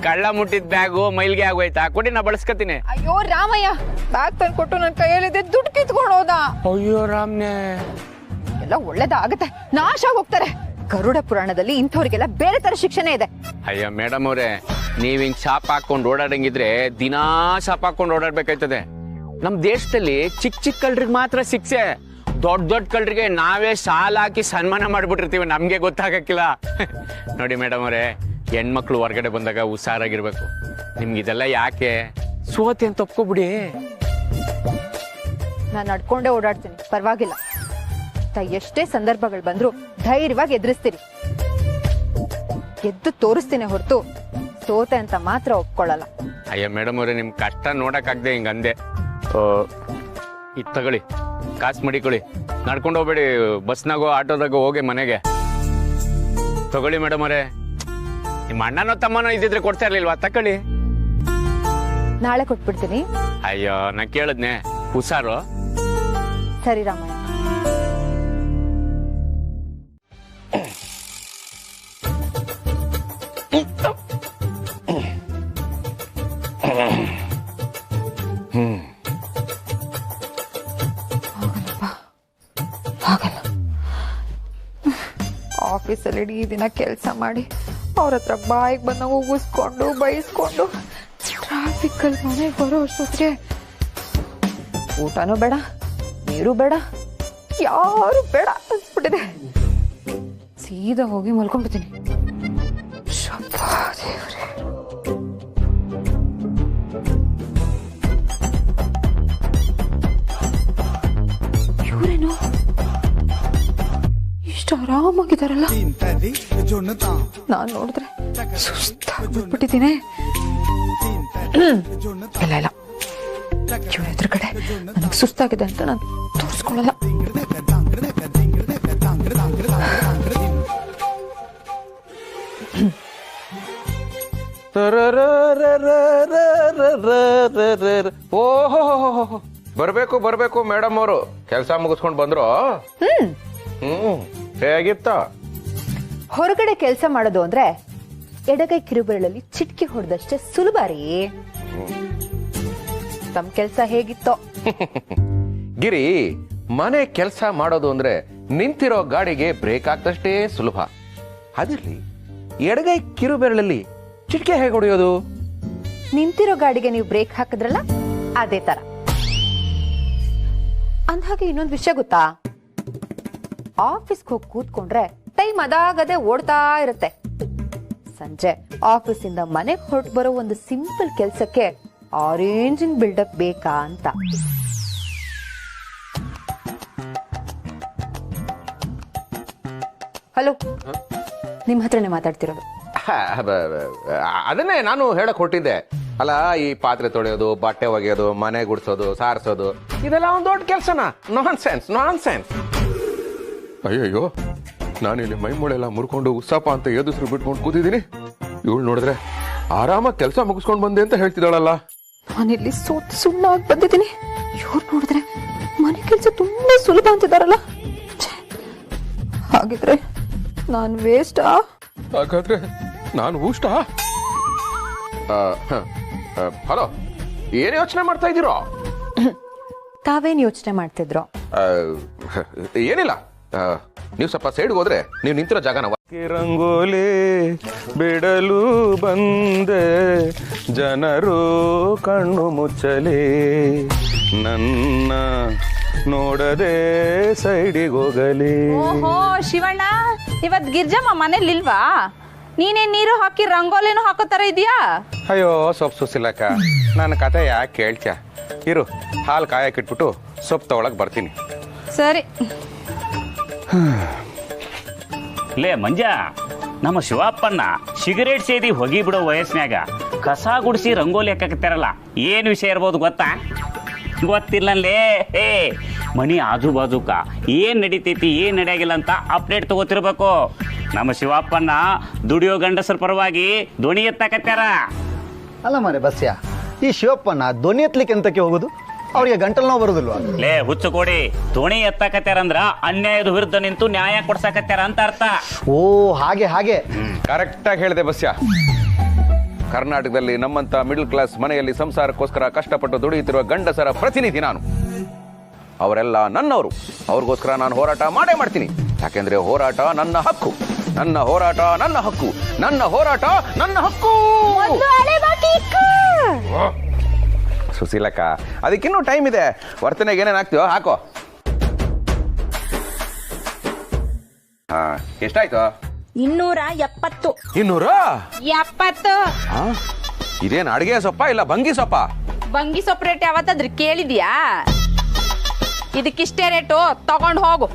ಕಳ್ಳ ಮುಟ್ಟಿದ ಬ್ಯಾಗು ಮೈಲ್ಗೆ ಆಗೋಯ್ತಾ? ಕೊಡಿ, ನಾ ಬಳಸ್ಕತೀನಿ. ಅಯ್ಯೋ ರಾಮಯ್ಯ, ಬ್ಯಾಗ್ ತಂದು ಕೊಟ್ಟು ನನ್ನ ಕೈಯಲ್ಲಿದ್ದೆ ದುಡ್ಡು ಕಿತ್ಕೊಂಡು ಹೋದ. ಅಯ್ಯೋ ರಾಮ್ನೆ, ಎಲ್ಲ ಒಳ್ಳೇದಾಗತ್ತೆ, ನಾಶ ಹೋಗ್ತಾರೆ. ಗರುಡ ಪುರಾಣದಲ್ಲಿ ಇಂಥವ್ರಿಗೆಲ್ಲ ಬೇರೆ ತರ ಶಿಕ್ಷಣ ಇದೆ. ಅಯ್ಯೋ ಮೇಡಮ್ ಅವ್ರೆ, ನೀವ್ ಹಿಂಗ್ ಶಾಪ್ ಹಾಕೊಂಡು ಓಡಾಡಂಗಿದ್ರೆ ದಿನಾ ಶಾಪ್ ಹಾಕೊಂಡು ಓಡಾಡ್ಬೇಕಾಯ್ತದೆ. ನಮ್ ದೇಶದಲ್ಲಿ ಚಿಕ್ಕ ಚಿಕ್ಕ ಕಳ್ರಿಗೆ ಮಾತ್ರ ಶಿಕ್ಷೆ, ದೊಡ್ಡ ದೊಡ್ಡ ಕಳ್ರಿಗೆ ನಾವೇ ಸಾಲ ಹಾಕಿ ಸನ್ಮಾನ ಮಾಡ್ಬಿಟ್ಟಿರ್ತೀವಿ, ನಮ್ಗೆ ಗೊತ್ತಾಗಕ್ಕಿಲ್ಲ. ನೋಡಿ ಮೇಡಮ್ ಅವರೇ, ಹೆಣ್ಮಕ್ಳು ಹೊರಗಡೆ ಬಂದಾಗ ಹುಷಾರಾಗಿರ್ಬೇಕು. ನಿಮ್ಗೆ ಇದೆಲ್ಲ ಯಾಕೆ? ಸೋತೆ ಅಂತ ಒಪ್ಕೊಬಿಡಿ. ನಾನು ನಡ್ಕೊಂಡೇ ಓಡಾಡ್ತೀನಿ, ಪರವಾಗಿಲ್ಲ. ಎಷ್ಟೇ ಸಂದರ್ಭಗಳು ಬಂದ್ರು ಧೈರ್ಯವಾಗಿ ಎದುರಿಸ್ತೀನಿ, ಎದ್ದು ತೋರಿಸ್ತೀನಿ ಹೊರತು ಸೋತೆ ಅಂತ ಮಾತ್ರ ಒಪ್ಕೊಳ್ಳಲ್ಲ. ಅಯ್ಯ ಮೇಡಮ್ ಅವರೇ, ನಿಮ್ ಕಷ್ಟ ನೋಡಕ್ಕಾಗ್ದೆ ಹಿಂಗಂದೆ. ಇದ್ ತಗೊಳ್ಳಿ, ಕಾಸು ಮಡಿಕೊಳ್ಳಿ. ನಡ್ಕೊಂಡು ಹೋಗ್ಬೇಡಿ, ಬಸ್ನಾಗೋ ಆಟೋದಾಗೋ ಹೋಗಿ ಮನೆಗೆ ತಗೊಳ್ಳಿ. ಮೇಡಮ್ ಅವರೇ, ನಿಮ್ಮ ಅಣ್ಣನೋ ತಮ್ಮನೋ ಇದ್ದಿದ್ರೆ ಕೊಡ್ತಾ ಇರ್ಲಿಲ್ವಾ? ತಕೊಳ್ಳಿ. ನಾಳೆ ಕೊಟ್ಬಿಡ್ತೀನಿ. ಅಯ್ಯೋ, ನಾ ಕೇಳದ್ನೆ, ಹುಷಾರು. ಸರಿ ರಾಮಯ್ಯ. ಆಫೀಸಲ್ಲಿ ಇಡೀ ದಿನ ಕೆಲಸ ಮಾಡಿ ಅವ್ರ ಹತ್ರ ಬಾಯಿಗೆ ಬಂದ ಉಗಿಸ್ಕೊಂಡು ಬೈಸ್ಕೊಂಡು ಟ್ರಾಫಿಕ್ ಅಲ್ಲಿ ಮನೆಗೆ ಬರೋ ಅಷ್ಟೊತ್ತಿಗೆ ಊಟನೂ ಬೇಡ, ನೀರು ಬೇಡ, ಯಾರು ಬೇಡ ಅನ್ಸ್ಬಿಟ್ಟಿದೆ. ಸೀದಾ ಹೋಗಿ ಮಲ್ಕೊಂಡ್ಬಿಡ್ತೀನಿ. ಇವರೇನು ಇಷ್ಟು ಆರಾಮಾಗಿದ್ದಾರಲ್ಲ? ನಾನ್ ನೋಡಿದ್ರೆ ಸುಸ್ತಾಗ್ಬಿಟ್ಟಿದ್ದೀನಿ. ಇಲ್ಲ ಇಲ್ಲ, ಇವರ ಎದುರುಗಡೆ ನನಗೆ ಸುಸ್ತಾಗಿದೆ ಅಂತ ನಾನು ತೋರಿಸ್ಕೊಳ್ಳಲ್ಲ. ಓಹೋ, ಬರ್ಬೇಕು ಬರ್ಬೇಕು ಮೇಡಮ್ ಅವರು ಕೆಲಸ ಮುಗಿಸ್ಕೊಂಡು ಬಂದ್ರು. ಹೇಗಿತ್ತ? ಹೊರಗಡೆ ಕೆಲಸ ಮಾಡೋದು ಅಂದ್ರೆ ಎಡಗೈ ಕಿರುಬೆರಳಲ್ಲಿ ಚಿಟ್ಕಿ ಹೊಡೆದಷ್ಟೇ ಸುಲಭ ರೀ. ತಮ್ಮ ಕೆಲಸ ಹೇಗಿತ್ತೋ? ಗಿರಿ, ಮನೆ ಕೆಲಸ ಮಾಡೋದು ಅಂದ್ರೆ ನಿಂತಿರೋ ಗಾಡಿಗೆ ಬ್ರೇಕ್ ಹಾಕ್ದಷ್ಟೇ ಸುಲಭ. ಅದಿರ್ಲಿ, ಎಡಗೈ ಕಿರುಬೆರಳಲ್ಲಿ ಚಿಟ್ಕೆ ಹೇಗೆ ಹೊಡೆಯೋದು? ನಿಂತಿರೋ ಗಾಡಿಗೆ ನೀವು ಬ್ರೇಕ್ ಹಾಕಿದ್ರಲ್ಲ, ಅದೇ ತರ. ಅಂದ್ಹಾಗೆ ಇನ್ನೊಂದು ವಿಷಯ ಗೊತ್ತಾ? ಆಫೀಸ್ಗೆ ಹೋಗಿ ಕೂತ್ಕೊಂಡ್ರೆ ಟೈಮ್ ಅದಾಗದೆ ಓಡ್ತಾ ಇರುತ್ತೆ. ಸಂಜೆ ಆಫೀಸಿಂದ ಮನೆಗೆ ಹೊರಟು ಬರೋ ಒಂದು ಸಿಂಪಲ್ ಕೆಲ್ಸಕ್ಕೆ ಆರೆಂಜಿನ್ ಬಿಲ್ಡಪ್ ಬೇಕಾ ಅಂತ. ಹಲೋ, ನಿಮ್ ಹತ್ರನೇ ಮಾತಾಡ್ತಿರೋದು. ಅದನ್ನೇ ನಾನು ಹೇಳಕ್ ಹೊಟ್ಟಿದ್ದೆ. ಅಲ್ಲ, ಈ ಪಾತ್ರೆ ತೊಳೆಯೋದು, ಬಟ್ಟೆ ಒಗೆಯೋದು, ಮನೆ ಗುಡಿಸೋದು, ಸಾರಿಸೋದು, ಇದೆಲ್ಲ ಒಂದು ದೊಡ್ಡ ಕೆಲಸನಾ? ನಾನ್ ಸೆನ್ಸ್, ನಾನ್ ಸೆನ್ಸ್. ಅಯ್ಯಯ್ಯೋ, ನಾನಿಲ್ಲಿ ಮೈ ಮೂಳೆಲ್ಲ ಮುರ್ಕೊಂಡು ಉತ್ಸಪ ಅಂತ ಎದುಸ್ರು ಬಿಟ್ಕೊಂಡು ಕೂತಿದ್ದೀನಿ. ಇವಳು ನೋಡಿದ್ರೆ ಆರಾಮಾಗಿ ಕೆಲಸ ಮುಗಿಸ್ಕೊಂಡು ಬಂದೆ ಅಂತ ಹೇಳ್ತಿದ್ದಾಳಲ್ಲ. ನಾನಿಲ್ಲಿ ಸೋತ್ ಸುಣ್ಣಾಗಿ ಬಂದಿದ್ದೀನಿ. ಇವ್ರು ನೋಡಿದ್ರೆ ಮನೆ ಕೆಲಸ ತುಂಬಾ ಸುಲಭ ಅಂತಿದಾರಲ್ಲ. ಹಾಗಿದ್ರೆ ನಾನು ವೇಸ್ಟಾ? ಹಾಗಾದ್ರೆ ನಾನು ಊಷ್ಟ? ಹಲೋ, ಏನ್ ಯೋಚನೆ ಮಾಡ್ತಾ ಇದ್ದೀರೋ? ತಾವೇನ್ ಯೋಚನೆ ಮಾಡ್ತಿದ್ರು? ಏನಿಲ್ಲ, ನೀವು ಸ್ವಲ್ಪ ಸೈಡ್ಗೆ ಹೋದ್ರೆ ನೀವು ನಿಂತಿರೋ ಜಾಗನ. ರಂಗೋಲಿ ಬಿಡಲು ಬಂದೆ, ಜನರು ಕಣ್ಣು ಮುಚ್ಚಲಿ, ನನ್ನ ನೋಡದೆ ಸೈಡಿಗೆ ಹೋಗಲಿ. ಓಹೋ ಶಿವಣ್ಣ, ಇವತ್ ಗಿರ್ಜಮ್ಮ ಮನೇಲಿಲ್ವಾ? ನೀನೇನ್ ನೀರು ಹಾಕಿ ರಂಗೋಲಿನೂ ಹಾಕೋ ತರ ಇದೆಯಾ? ಅಯ್ಯೋ ಸೊಪ್ಪು ಸುಸಿಲಕ್ಕ, ನನ್ನ ಕತೆ ಯಾಕೆ ಕೇಳ್ತ್ಯಾ? ಇರು, ಹಾಲು ಕಾಯಕ್ಕಿಟ್ಬಿಟ್ಟು ಸೊಪ್ಪು ತಗೊಳಕ್ ಬರ್ತೀನಿ. ಸರಿ. ಲೇ ಮಂಜ, ನಮ್ಮ ಶಿವಪ್ಪನ್ನ ಸಿಗರೇಟ್ ಸೇದಿ ಹೊಗಿ ಬಿಡೋ ವಯಸ್ಸಿನಾಗ ಕಸ ಗುಡಿಸಿ ರಂಗೋಲಿ ಹಾಕಕತ್ತಾರಲ್ಲ, ಏನು ವಿಷಯ ಇರ್ಬೋದು ಗೊತ್ತಾ? ಗೊತ್ತಿಲ್ಲಲೇ. ಏ ಮನಿ ಆಜು ಬಾಜುಕ ಏನ್ ನಡೀತೈತಿ ಏನ್ ನಡೆಯಾಗಿಲ್ಲ ಅಂತ ಅಪ್ಡೇಟ್ ತಗೋತಿರ್ಬೇಕು. ನಮ್ಮ ಶಿವಪ್ಪನ್ನ ದುಡಿಯೋ ಗಂಡಸರ ಪರವಾಗಿ ಧ್ವನಿ ಎತ್ತಾಕತ್ತಾರ. ಅಲ್ಲ ಮರೆ ಬಸ್ಯ, ಈ ಶಿವಪ್ಪನ ಧ್ವನಿ ಎತ್ತಲಿಕ್ಕೆ ಎಂತಕ್ಕೆ ಹೋಗುದು? ಅವ್ರಿಗೆ ಗಂಟಲು ನೋವು ಬರುದಿಲ್ವಾ? ಲೇ ಹುಚ್ಚು ಕೊಡಿ, ದೋಣಿ ಎತ್ತಾಕತ್ಯಾರಂದ್ರ ಅನ್ಯಾಯದ ವಿರುದ್ಧ ನಿಂತು ನ್ಯಾಯ ಕೊಡ್ಸಾಕತ್ಯಾರ ಅಂತ ಅರ್ಥ. ಓ ಹಾಗೆ ಹಾಗೆ. ಕರೆಕ್ಟಾಗಿ ಹೇಳಿದೆ ಬಸ್ಯ. ಕರ್ನಾಟಕದಲ್ಲಿ ನಮ್ಮಂತ ಮಿಡಲ್ ಕ್ಲಾಸ್ ಮನೆಯಲ್ಲಿ ಸಂಸಾರಕ್ಕೋಸ್ಕರ ಕಷ್ಟಪಟ್ಟು ದುಡಿಯುತ್ತಿರುವ ಗಂಡಸರ ಪ್ರತಿನಿಧಿ ನಾನು. ಅವರೆಲ್ಲ ನನ್ನವರು. ಅವ್ರಿಗೋಸ್ಕರ ನಾನು ಹೋರಾಟ ಮಾಡೇ ಮಾಡ್ತೀನಿ. ಯಾಕೆಂದ್ರೆ ಹೋರಾಟ ನನ್ನ ಹಕ್ಕು, ನನ್ನ ಹೋರಾಟ ನನ್ನ ಹಕ್ಕು, ನನ್ನ ಹೋರಾಟ ನನ್ನ ಹಕ್ಕು. ಸುಶೀಲಕ್ಕ, ಅದಕ್ಕಿನ್ನೂ ಟೈಮ್ ಇದೆ. ವರ್ತನೆಗೆ ಏನೇನು ಹಾಕ್ತೀವೋ ಹಾಕೋ. ಹಾ, ಎಷ್ಟಾಯ್ತು? 270. 270? ಇದೇನು ಅಡಿಗೆ ಸೊಪ್ಪ ಇಲ್ಲ ಬಂಗಿ ಸೊಪ್ಪ? ಬಂಗಿ ಸೊಪ್ಪು ರೇಟ್ ಯಾವತ್ತಾದ್ರೂ ಕೇಳಿದ್ಯಾ? ಇದಕ್ಕಿಷ್ಟೇ ರೇಟು, ತಗೊಂಡು ಹೋಗು.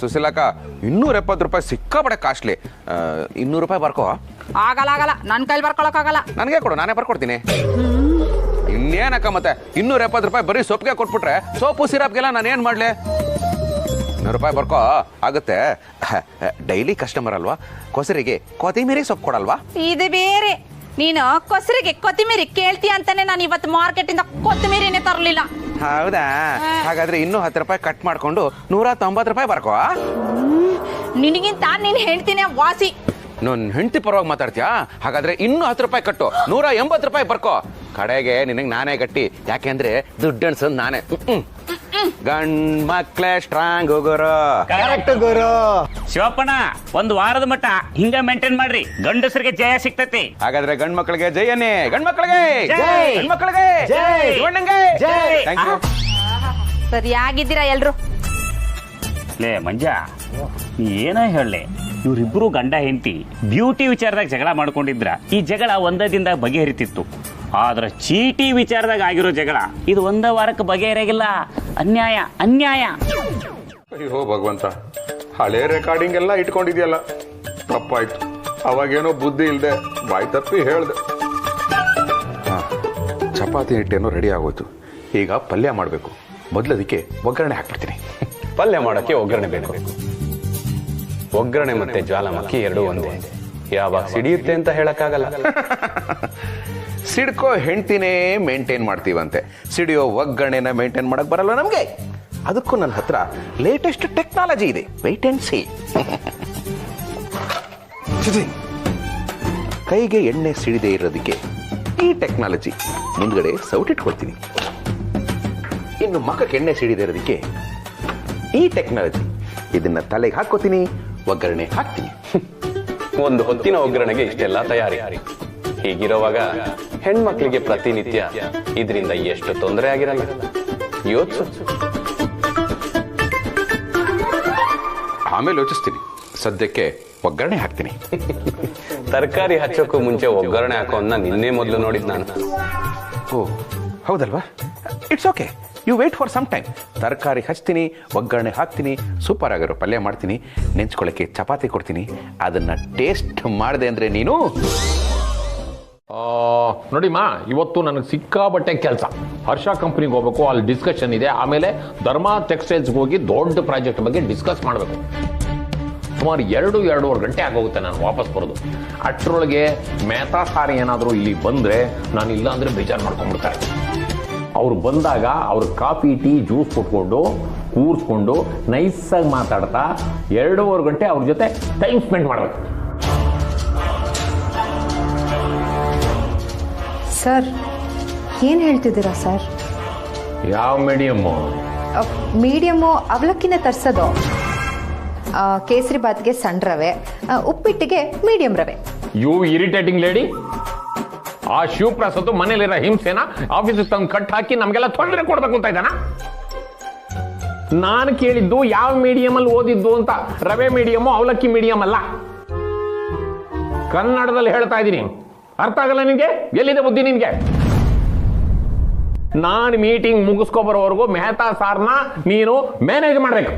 ಸುಶೀಲಕ್ಕ, 270 ರೂಪಾಯಿ ಸಿಕ್ಕಾಪಡೆ ಕಾಸ್ಟ್ಲಿ. 200 ರೂಪಾಯಿ ಬರ್ಕೋ. ಆಗಲ್ಲ, ನನ್ನ ಕೈಲಿ ಬರ್ಕೊಳಕ್ಕಾಗಲ್ಲ. ನನಗೆ ಕೊಡು, ನಾನೇ ಬರ್ಕೊಡ್ತೀನಿ. ಇನ್ನೇನಕ್ಕ ಮತ್ತೆ 270 ರೂಪಾಯಿ ಬರೀ ಸೊಪ್ಪಿಗೆ ಕೊಟ್ಬಿಟ್ರೆ ಸೋಪು ಸಿರಪ್ಗೆಲ್ಲ ನಾನು ಏನ್ ಮಾಡ್ಲಿ? 100 ರೂಪಾಯಿ ಬರ್ಕೋ ಆಗುತ್ತೆ. ಡೈಲಿ ಕಸ್ಟಮರ್ ಅಲ್ವಾ, ಕೊಸರಿಗೆ ಕೊತ್ತಿಮೀರಿ ಸೊಪ್ಪು ಕೊಡಲ್ವಾ? ಇದು ಬೇರೆ. ನೀನು ಕೊಸರಿಗೆ ಕೊತ್ತಿಮೀರಿ ಕೇಳ್ತೀಯ ಅಂತಾನೆ ನಾನು ಇವತ್ತು ಮಾರ್ಕೆಟ್ ಇಂದ ಕೊತ್ತಿಮೀರಿನೇ ತರಲಿಲ್ಲ. ಹೌದಾ? ಹಾಗಾದ್ರೆ ಇನ್ನೂ 10 ರೂಪಾಯಿ ಕಟ್ ಮಾಡ್ಕೊಂಡು 190 ರೂಪಾಯಿ ಬರ್ಕೋ. ನಿನಗಿಂತ ನೀನ್ ಹೇಳ್ತೀನಿ ವಾಸಿ. ನನ್ನ ಹೆಂಡತಿ ಪರವಾಗಿ ಮಾತಾಡ್ತೀಯಾ? ಹಾಗಾದ್ರೆ ಇನ್ನೂ 10 ರೂಪಾಯಿ ಕಟ್ಟು, 180 ರೂಪಾಯಿ ಬರ್ಕೋ. ಕಡೆಗೆ ನಿನಗೆ ನಾನೇ ಗಟ್ಟಿ, ಯಾಕೆಂದ್ರೆ ದುಡ್ಡು ಅನ್ಸೋದು ನಾನೇ. ಗಂಡ್ ಮಕ್ಳೇ ಸ್ಟ್ರಾಂಗ್ ಗುರು. ಕರೆಕ್ಟ್ ಗುರು. ಶಿವಪ್ಪಣ್ಣ, ಒಂದು ವಾರದ ಮಟ್ಟ ಹಿಂಗ ಮೇಂಟೈನ್ ಮಾಡ್ರಿ, ಗಂಡಸರಿಗೆ ಜಯ ಸಿಗ್ತೈತಿ. ಹಾಗಾದ್ರೆ ಗಂಡ್ ಮಕ್ಕಳಿಗೆ ಜಯನೇ, ಗಂಡ್ ಮಕ್ಕಳಿಗೆ ಜೈ, ಗಂಡ್ ಮಕ್ಕಳಿಗೆ ಜೈ, ಶಿವಣ್ಣಂಗೆ ಜೈ. Thank you. ಸರಿಯಾಗಿದ್ದೀರಾ ಎಲ್ರು? ಲೇ ಮಂಜ, ಏನೋ ಹೇಳಲಿ, ಇವರಿಬ್ರು ಗಂಡ ಹೆಂಡತಿ ಬ್ಯೂಟಿ ವಿಚಾರದಾಗ ಜಗಳ ಮಾಡ್ಕೊಂಡಿದ್ರ ಈ ಜಗಳ ಒಂದೇ ದಿನದಾಗ ಬಗೆಹರಿತಿತ್ತು. ಆದ್ರೆ ಚೀಟಿ ವಿಚಾರದಾಗ ಆಗಿರೋ ಜಗಳ ಇದು ಒಂದೇ ವಾರಕ್ಕೆ ಬಗೆಹರಿಯಾಗಿಲ್ಲ. ಅನ್ಯಾಯ, ಅನ್ಯಾಯ. ಅಯ್ಯೋ ಭಗವಂತ, ಹಳೆ ರೆಕಾರ್ಡಿಂಗ್ ಎಲ್ಲ ಇಟ್ಕೊಂಡಿದ್ಯಲ್ಲ, ತಪ್ಪಾಯ್ತು. ಅವಾಗೇನೋ ಬುದ್ಧಿ ಇಲ್ದೆ ಬಾಯಿ ತಪ್ಪಿ ಹೇಳ್ದೆ. ಚಪಾತಿ ಹಿಟ್ಟೇನೋ ರೆಡಿ ಆಗೋಯ್ತು. ಈಗ ಪಲ್ಯ ಮಾಡಬೇಕು. ಮೊದಲು ಅದಕ್ಕೆ ಒಗ್ಗರಣೆ ಹಾಕ್ಬಿಡ್ತೀನಿ. ಪಲ್ಯ ಮಾಡೋಕ್ಕೆ ಒಗ್ಗರಣೆ ಬೇಕು. ಒಗ್ಗರಣೆ ಮತ್ತೆ ಜ್ವಾಲಾಮುಖಿ ಎರಡೂ ಒಂದೇ. ಯಾವಾಗ ಸಿಡಿಯುತ್ತೆ ಅಂತ ಹೇಳಕ್ಕಾಗಲ್ಲ. ಸಿಡ್ಕೋ ಹೆಂಡ್ತಿನೇ ಮೇಂಟೈನ್ ಮಾಡ್ತೀವಂತೆ, ಸಿಡಿಯೋ ಒಗ್ಗರಣೆನ ಮೇಂಟೈನ್ ಮಾಡಕ್ ಬರಲ್ಲ ನಮ್ಗೆ. ಅದಕ್ಕೂ ನನ್ನ ಹತ್ರ ಲೇಟೆಸ್ಟ್ ಟೆಕ್ನಾಲಜಿ ಇದೆ. Wait and see. ಕೈಗೆ ಎಣ್ಣೆ ಸಿಡಿದೇ ಇರೋದಕ್ಕೆ ಈ ಟೆಕ್ನಾಲಜಿ. ಮುಂದ್ಗಡೆ ಸೌಟಿಟ್ಕೊಳ್ತೀನಿ. ಇನ್ನು ಮಖಕ್ಕೆ ಎಣ್ಣೆ ಸಿಡಿದೇ ಇರೋದಕ್ಕೆ ಈ ಟೆಕ್ನಾಲಜಿ. ಇದನ್ನ ತಲೆಗೆ ಹಾಕೋತೀನಿ, ಒಗ್ಗರಣೆ ಹಾಕ್ತೀನಿ. ಒಂದು ಹೊತ್ತಿನ ಒಗ್ಗರಣೆಗೆ ಇಷ್ಟೆಲ್ಲ ತಯಾರಿ. ಹೀಗಿರುವಾಗ ಹೆಣ್ಮಕ್ಳಿಗೆ ಪ್ರತಿನಿತ್ಯ ಇದರಿಂದ ಎಷ್ಟು ತೊಂದರೆ ಆಗಿರಲ್ಲ. ಯೋಚಿಸು. ಆಮೇಲೆ ಯೋಚಿಸ್ತೀನಿ. ಸದ್ಯಕ್ಕೆ ಒಗ್ಗರಣೆ ಹಾಕ್ತೀನಿ. ತರಕಾರಿ ಹಚ್ಚೋಕ್ಕೂ ಮುಂಚೆ ಒಗ್ಗರಣೆ ಹಾಕೋನ್ನ ನಿನ್ನೆ ಮೊದಲು ನೋಡಿದ್ ನಾನು. ಓ ಹೌದಲ್ವಾ? It's okay, you wait for some time. ತರಕಾರಿ ಹಚ್ತೀನಿ, ಒಗ್ಗರಣೆ ಹಾಕ್ತೀನಿ, ಸೂಪರ್ ಆಗಿರೋ ಪಲ್ಯ ಮಾಡ್ತೀನಿ, ನೆಂಚ್ಕೊಳ್ಳೋಕ್ಕೆ ಚಪಾತಿ ಕೊಡ್ತೀನಿ. ಅದನ್ನ ಟೇಸ್ಟ್ ಮಾಡಿದೆ ಅಂದ್ರೆ ನೀನು ನೋಡಿಮ್ಮ, ಇವತ್ತು ನನಗೆ ಸಿಕ್ಕಾಬಟ್ಟೆ ಕೆಲಸ. ಹರ್ಷ ಕಂಪ್ನಿಗೆ ಹೋಗ್ಬೇಕು, ಅಲ್ಲಿ ಡಿಸ್ಕಷನ್ ಇದೆ. ಆಮೇಲೆ ಧರ್ಮ ಟೆಕ್ಸ್ಟೈಲ್ಸ್ಗೆ ಹೋಗಿ ದೊಡ್ಡ ಪ್ರಾಜೆಕ್ಟ್ ಬಗ್ಗೆ ಡಿಸ್ಕಸ್ ಮಾಡಬೇಕು. ಸುಮಾರು 2-2.5 ಗಂಟೆ ಆಗೋಗುತ್ತೆ ನಾನು ವಾಪಸ್ ಬರೋದು. ಅಷ್ಟರೊಳಗೆ ಮೆಹತಾ ಸಾರಿ ಏನಾದರೂ ಇಲ್ಲಿ ಬಂದರೆ ನಾನು ಇಲ್ಲ ಅಂದರೆ ಬೇಜಾರು ಮಾಡ್ಕೊಂಡ್ಬಿಡ್ತಾರೆ. ಅವ್ರು ಬಂದಾಗ ಅವ್ರ ಕಾಫಿ ಟೀ ಜ್ಯೂಸ್ ಕೊಟ್ಕೊಂಡು ಕೂರಿಸ್ಕೊಂಡು ನೈಸಾಗಿ ಮಾತಾಡ್ತಾ 2.5 ಗಂಟೆ ಅವ್ರ ಜೊತೆ ಟೈಮ್ ಸ್ಪೆಂಡ್ ಮಾಡಬೇಕು. ಸರ್, ಏನು ಹೇಳ್ತಿದ್ದೀರಾ ಸರ್? ಯಾವ ಮೀಡಿಯಮ್ಮು? ಮೀಡಿಯಮ್ಮು ಅವಲಕ್ಕಿನ ತರಿಸೋದು. ಕೇಸರಿ ಬಾತ್ಗೆ ಸಣ್ಣ ರವೆ, ಉಪ್ಪಿಟ್ಟಿಗೆ ಮೀಡಿಯಂ ರವೆ. You irritating lady. ಆ ಶಿವಪ್ರಸಾದ್ ಮನೇಲಿರೋ ಹಿಂಸೆನ ಆಫೀಸಿಗೆ ತಂದು ಕಟ್ ಹಾಕಿ ನಮಗೆಲ್ಲ ತೊಂದರೆ ಕೊಡ್ಬೇಕು ಅಂತ ಇದ್ದಾನ? ನಾನು ಕೇಳಿದ್ದು ಯಾವ ಮೀಡಿಯಂ ಅಲ್ಲಿ ಓದಿದ್ದು ಅಂತ. ರವೆ ಮೀಡಿಯಮು, ಅವಲಕ್ಕಿ ಮೀಡಿಯಂ ಅಲ್ಲ. ಕನ್ನಡದಲ್ಲಿ ಹೇಳ್ತಾ ಇದ್ದೀನಿ, ಅರ್ಥ ಆಗಲ್ಲ ನಿನ್ಗೆ? ಎಲ್ಲಿದೆ ಬುದ್ಧಿ ನಿನ್ಗೆ? ನಾನು ಮೀಟಿಂಗ್ ಮುಗಿಸ್ಕೊ ಬರೋವರೆಗೂ ಮೆಹತಾ ಸಾರ್ನ ನೀನು ಮ್ಯಾನೇಜ್ ಮಾಡ್ಬೇಕು.